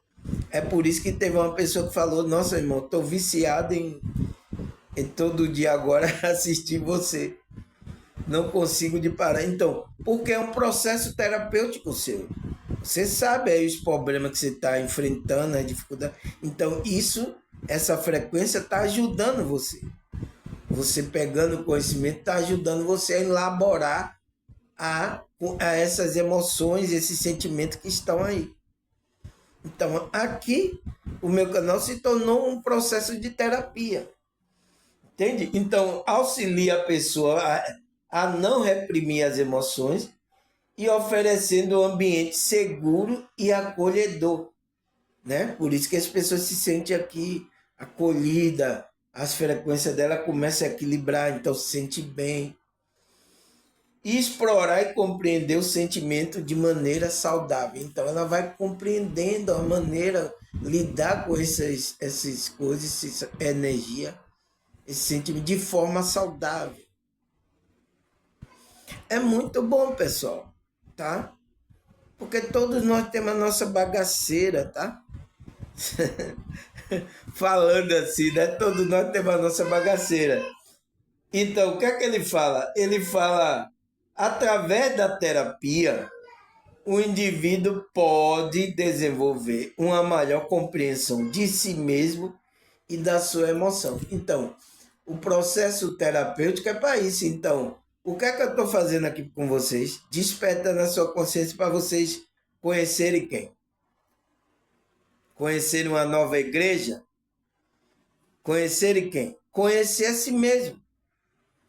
É por isso que teve uma pessoa que falou, nossa, irmão, estou viciado em todo dia agora assistir você. Não consigo de parar. Então, porque é um processo terapêutico seu. Você sabe aí os problemas que você está enfrentando, a dificuldade. Então, essa frequência está ajudando você. Você pegando conhecimento está ajudando você a elaborar a essas emoções, esses sentimentos que estão aí. Então, aqui, o meu canal se tornou um processo de terapia. Entende? Então, auxilia a pessoa a não reprimir as emoções e oferecendo um ambiente seguro e acolhedor, né? Por isso que as pessoas se sentem aqui acolhida, as frequências dela começam a equilibrar, então se sente bem. E explorar e compreender o sentimento de maneira saudável. Então ela vai compreendendo a maneira lidar com essas coisas, essa energia, esse sentimento de forma saudável. É muito bom, pessoal, tá? Porque todos nós temos a nossa bagaceira, tá? Falando assim, né? Todos nós temos a nossa bagaceira. Então, o que é que ele fala? Ele fala, através da terapia, o indivíduo pode desenvolver uma maior compreensão de si mesmo e da sua emoção. Então, o processo terapêutico é para isso. Então, O que é que eu estou fazendo aqui com vocês? Despertando a sua consciência para vocês conhecerem quem? Conhecerem uma nova igreja? Conhecerem quem? Conhecer a si mesmo.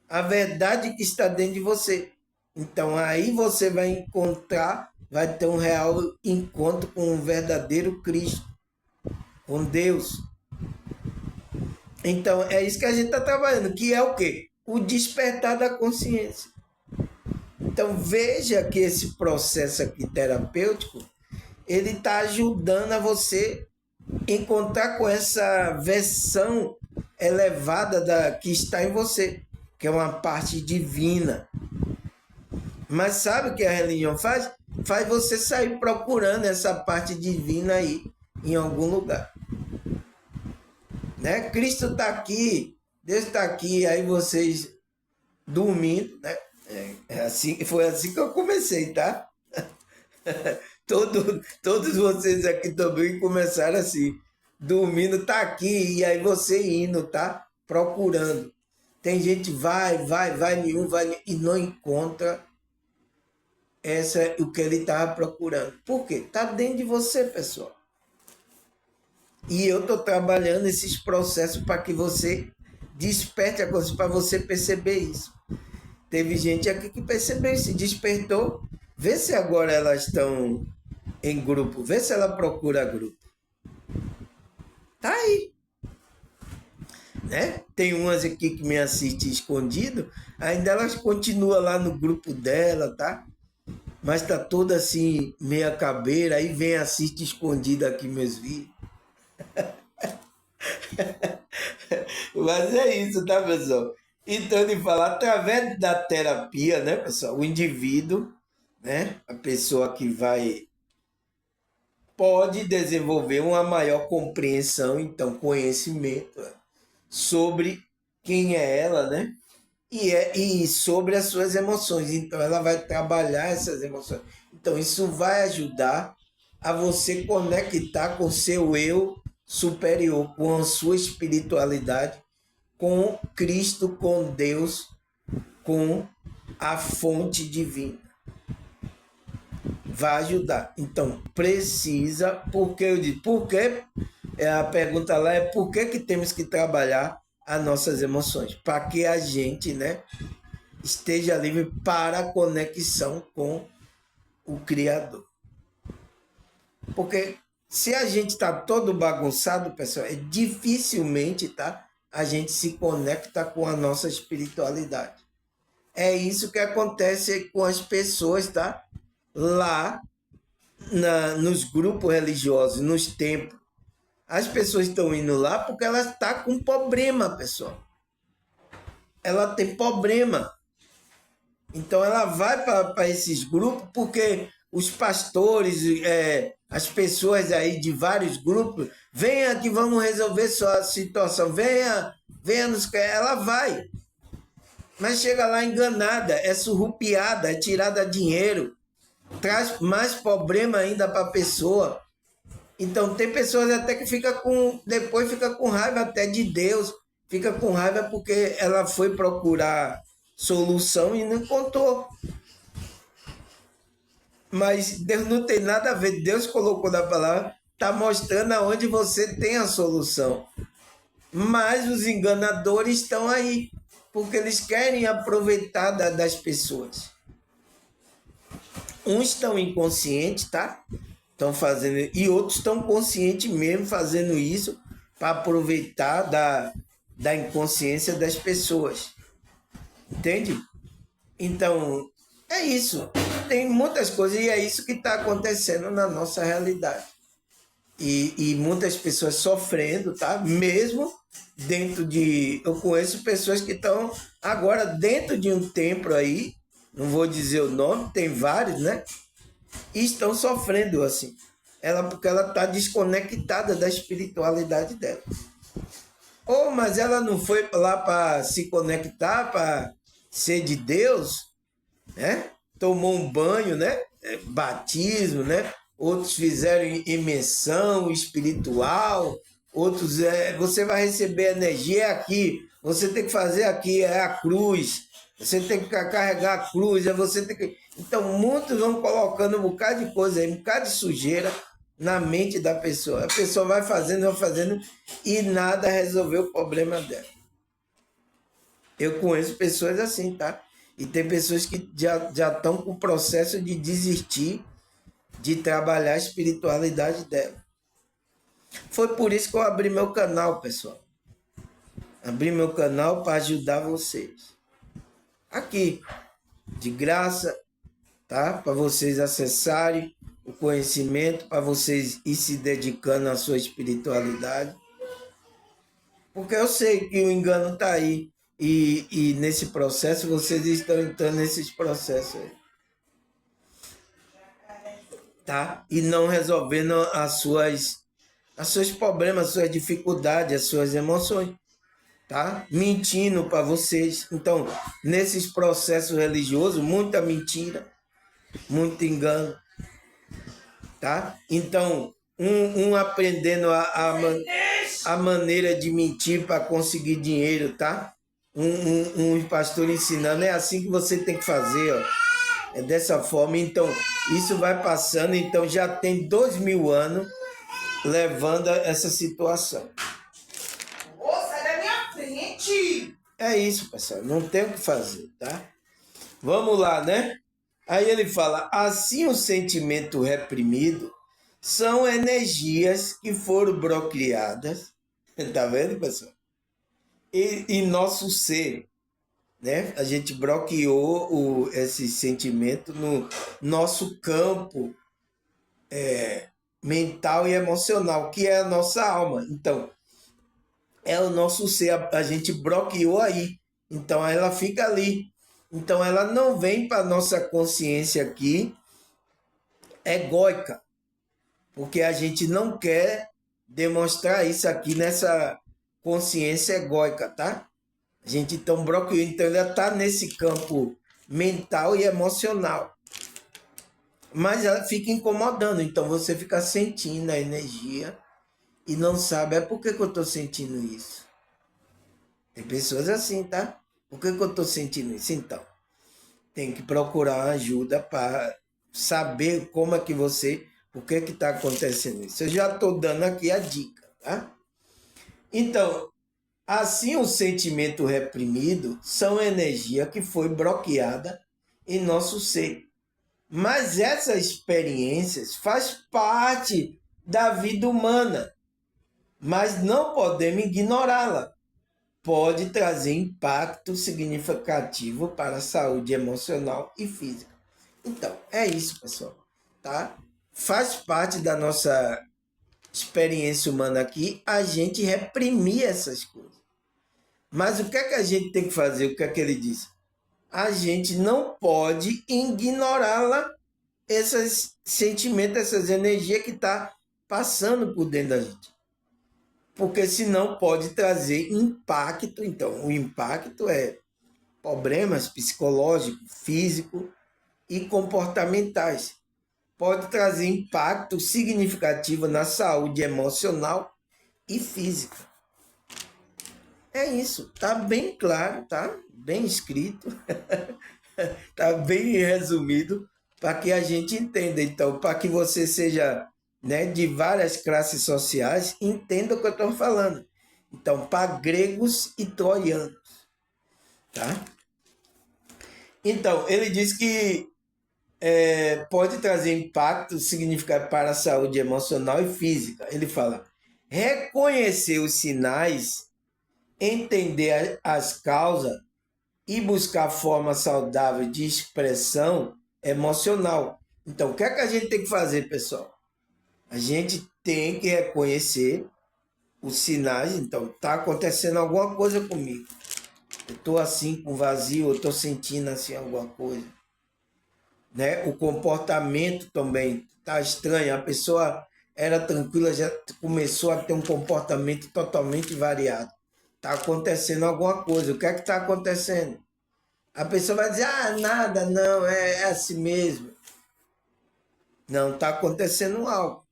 A verdade que está dentro de você. Então aí você vai encontrar, vai ter um real encontro com o verdadeiro Cristo, com Deus. Então é isso que a gente está trabalhando, que é o quê? O despertar da consciência. Então veja que esse processo aqui terapêutico, ele está ajudando a você encontrar com essa versão elevada que está em você, que é uma parte divina. Mas sabe o que a religião faz? Faz você sair procurando essa parte divina aí, em algum lugar. Né? Cristo está aqui, Deus está aqui, aí vocês dormindo, né? Foi assim que eu comecei, tá? Todos vocês aqui também começaram assim, dormindo, tá aqui, e aí você indo, tá? Procurando. Tem gente vai nenhum, e não encontra o que ele estava procurando. Por quê? Está dentro de você, pessoal. E eu estou trabalhando esses processos para que você desperte a consciência, para você perceber isso. Teve gente aqui que percebeu, se despertou. Vê se agora elas estão em grupo, vê se ela procura grupo. Tá aí. Né? Tem umas aqui que me assistem escondido, ainda elas continuam lá no grupo dela, tá? Mas tá toda assim, meia cabeira, aí vem assiste escondido aqui meus vídeos. Mas é isso, tá, pessoal? Então, ele fala, através da terapia, né, pessoal? O indivíduo, né? A pessoa que pode desenvolver uma maior compreensão, então, conhecimento sobre quem é ela, né? E sobre as suas emoções. Então, ela vai trabalhar essas emoções. Então, isso vai ajudar a você conectar com o seu eu superior, com a sua espiritualidade, com Cristo, com Deus, com a fonte divina. Vai ajudar. Então, precisa, porque eu digo, por que? A pergunta lá é por que temos que trabalhar as nossas emoções? Para que a gente, né, esteja livre para a conexão com o Criador. Porque se a gente está todo bagunçado, pessoal, dificilmente, tá? A gente se conecta com a nossa espiritualidade. É isso que acontece com as pessoas, tá? Lá nos grupos religiosos, nos templos. As pessoas estão indo lá porque elas estão com problema, pessoal. Ela tem problema. Então ela vai para esses grupos porque os pastores, as pessoas aí de vários grupos, venha que vamos resolver sua situação, venha ela vai. Mas chega lá enganada, é surrupiada, é tirada dinheiro, traz mais problema ainda para a pessoa. Então tem pessoas até que depois fica com raiva até de Deus, fica com raiva porque ela foi procurar solução e não encontrou. Mas Deus não tem nada a ver, Deus colocou na palavra, está mostrando aonde você tem a solução. Mas os enganadores estão aí, porque eles querem aproveitar das pessoas. Uns estão inconscientes, tá? Estão fazendo, e outros estão conscientes mesmo fazendo isso para aproveitar da inconsciência das pessoas. Entende? Então, é isso. Tem muitas coisas e é isso que está acontecendo na nossa realidade. E muitas pessoas sofrendo, tá? Mesmo dentro de... Eu conheço pessoas que estão agora dentro de um templo aí, não vou dizer o nome, tem vários, né? E estão sofrendo assim. Porque ela está desconectada da espiritualidade dela. Mas ela não foi lá para se conectar, para ser de Deus, né? Tomou um banho, né? Batismo, né? Outros fizeram imersão espiritual, outros você vai receber energia aqui, você tem que fazer aqui, é a cruz, você tem que carregar a cruz, você tem que... Então, muitos vão colocando um bocado de coisa aí, um bocado de sujeira na mente da pessoa. A pessoa vai fazendo, e nada resolveu o problema dela. Eu conheço pessoas assim, tá? E tem pessoas que já estão com o processo de desistir de trabalhar a espiritualidade dela. Foi por isso que eu abri meu canal, pessoal. Abri meu canal para ajudar vocês. Aqui, de graça, tá? Para vocês acessarem o conhecimento, para vocês ir se dedicando à sua espiritualidade. Porque eu sei que o engano está aí. E nesse processo, vocês estão entrando nesses processos aí. Tá? E não resolvendo os seus problemas, as suas dificuldades, as suas emoções. Tá? Mentindo para vocês. Então, nesses processos religiosos, muita mentira, muito engano. Tá? Então, um aprendendo a maneira de mentir para conseguir dinheiro, tá? Um pastor ensinando, é assim que você tem que fazer, ó. É dessa forma. Então, isso vai passando. Então, já tem 2000 anos levando a essa situação. Ô, sai da minha frente! É isso, pessoal. Não tem o que fazer, tá? Vamos lá, né? Aí ele fala, assim o sentimento reprimido são energias que foram bloqueadas, tá vendo, pessoal? E nosso ser, né? A gente bloqueou esse sentimento no nosso campo mental e emocional, que é a nossa alma. Então, é o nosso ser, a gente bloqueou aí. Então, ela fica ali. Então, ela não vem para a nossa consciência aqui egóica, porque a gente não quer demonstrar isso aqui nessa consciência egóica, tá? A gente então bloqueou, então ela está nesse campo mental e emocional. Mas ela fica incomodando, então você fica sentindo a energia e não sabe, por que eu estou sentindo isso? Tem pessoas assim, tá? Por que eu estou sentindo isso? Então, tem que procurar ajuda para saber como é que você, por que está acontecendo isso. Eu já estou dando aqui a dica, tá? Então, assim o sentimento reprimido são energia que foi bloqueada em nosso ser. Mas essas experiências faz parte da vida humana, mas não podemos ignorá-la. Pode trazer impacto significativo para a saúde emocional e física. Então, é isso, pessoal, tá? Faz parte da nossa experiência humana aqui a gente reprimir essas coisas. Mas o que é que a gente tem que fazer? O que é que ele diz? A gente não pode ignorá-la, esses sentimentos, essas energias que está passando por dentro da gente. Porque senão pode trazer impacto. Então, o impacto é problemas psicológicos, físicos e comportamentais. Pode trazer impacto significativo na saúde emocional e física. É isso, tá bem claro, tá bem escrito, tá bem resumido para que a gente entenda. Então, para que você seja, né, de várias classes sociais, entenda o que eu estou falando. Então, para gregos e troianos, tá? Então, ele diz que pode trazer impacto significativo para a saúde emocional e física. Ele fala, reconhecer os sinais, entender as causas e buscar forma saudável de expressão emocional. Então, o que é que a gente tem que fazer, pessoal? A gente tem que reconhecer os sinais. Então, está acontecendo alguma coisa comigo. Eu estou assim com vazio, eu estou sentindo assim alguma coisa. Né? O comportamento também está estranho. A pessoa era tranquila, já começou a ter um comportamento totalmente variado. Está acontecendo alguma coisa. O que é que está acontecendo? A pessoa vai dizer, nada, não, é assim mesmo. Não, está acontecendo algo.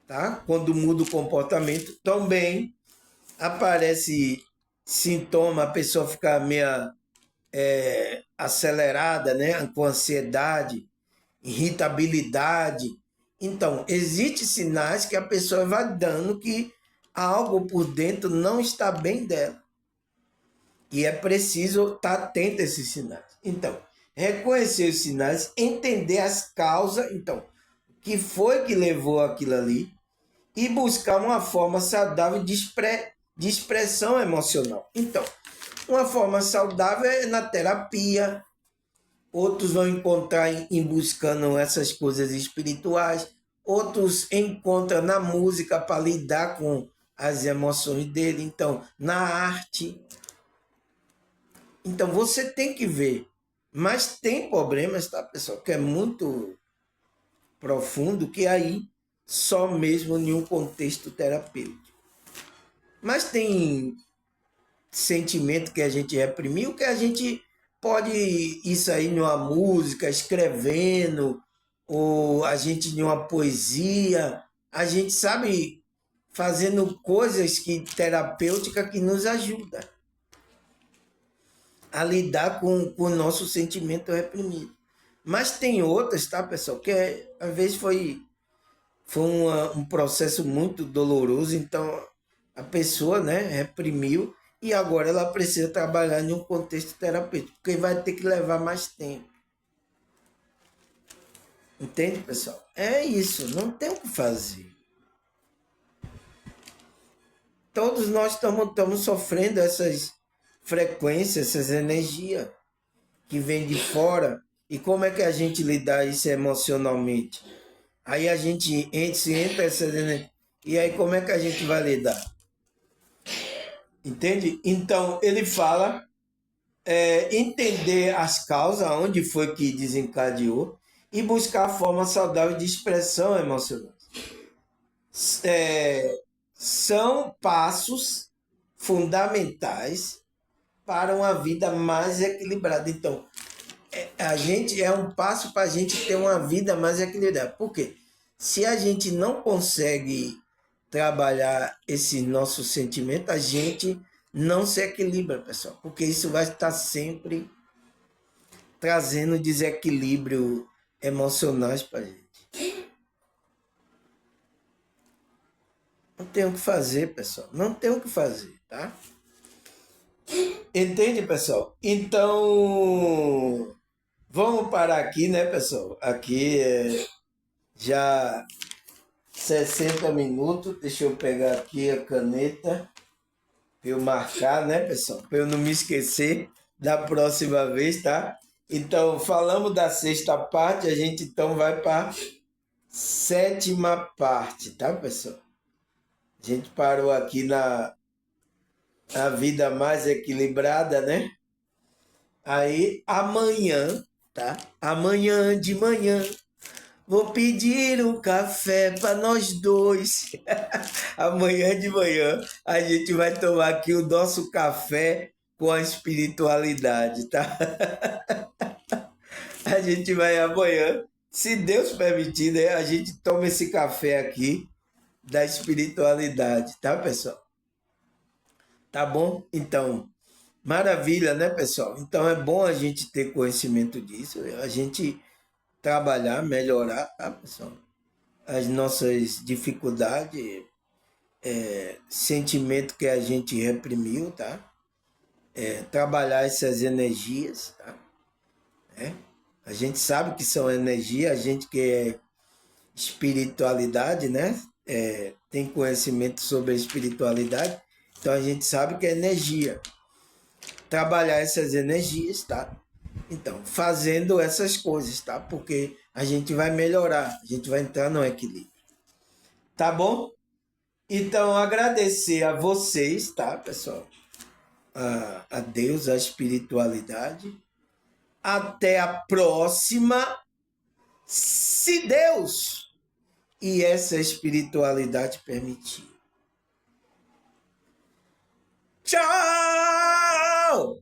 Tá? Quando muda o comportamento, também aparece sintoma, a pessoa fica meio acelerada, né? Com ansiedade, irritabilidade. Então, existem sinais que a pessoa vai dando que algo por dentro não está bem dela. E é preciso estar atento a esses sinais. Então, reconhecer os sinais, entender as causas, então, o que foi que levou aquilo ali, e buscar uma forma saudável de expressão emocional. Então, uma forma saudável é na terapia, outros vão encontrar em buscando essas coisas espirituais, outros encontram na música para lidar com as emoções dele, então, na arte. Então, você tem que ver. Mas tem problemas, tá, pessoal, que é muito profundo, que aí só mesmo em um contexto terapêutico. Mas tem sentimento que a gente reprimiu, que a gente pode isso aí numa música, escrevendo, ou a gente numa poesia, a gente sabe fazendo coisas que terapêuticas que nos ajudam a lidar com o nosso sentimento reprimido. Mas tem outras, tá, pessoal, que às vezes foi um processo muito doloroso, então a pessoa, né, reprimiu e agora ela precisa trabalhar em um contexto terapêutico, porque vai ter que levar mais tempo. Entende, pessoal? É isso, não tem o que fazer. Todos nós estamos sofrendo essas frequências, essas energias que vêm de fora. E como é que a gente lida isso emocionalmente? Aí a gente entra essas energias. E aí como é que a gente vai lidar? Entende? Então ele fala entender as causas, onde foi que desencadeou, e buscar a forma saudável de expressão emocional. São passos fundamentais para uma vida mais equilibrada. Então, a gente é um passo para a gente ter uma vida mais equilibrada. Por quê? Se a gente não consegue trabalhar esse nosso sentimento, a gente não se equilibra, pessoal, porque isso vai estar sempre trazendo desequilíbrio emocionais para a gente. Não tem o que fazer, pessoal. Não tem o que fazer, tá? Entende, pessoal? Então, vamos parar aqui, né, pessoal? Aqui já 60 minutos. Deixa eu pegar aqui a caneta para eu marcar, né, pessoal? Para eu não me esquecer da próxima vez, tá? Então, falamos da sexta parte, a gente então vai para sétima parte, tá, pessoal? A gente parou aqui na a vida mais equilibrada, né? Aí amanhã, tá? Amanhã de manhã vou pedir um café para nós dois. Amanhã de manhã a gente vai tomar aqui o nosso café com a espiritualidade, tá? A gente vai amanhã, se Deus permitir, né? A gente toma esse café aqui da espiritualidade, tá, pessoal? Tá bom? Então, maravilha, né, pessoal? Então é bom a gente ter conhecimento disso, a gente trabalhar, melhorar, tá, pessoal? As nossas dificuldades, sentimento que a gente reprimiu, tá? Trabalhar essas energias, tá? A gente sabe que são energia, a gente que é espiritualidade, né? Tem conhecimento sobre a espiritualidade, então a gente sabe que é energia. Trabalhar essas energias, tá? Então, fazendo essas coisas, tá? Porque a gente vai melhorar, a gente vai entrar no equilíbrio. Tá bom? Então, agradecer a vocês, tá, pessoal? A Deus, a espiritualidade. Até a próxima, se Deus e essa espiritualidade permitir. Tchau!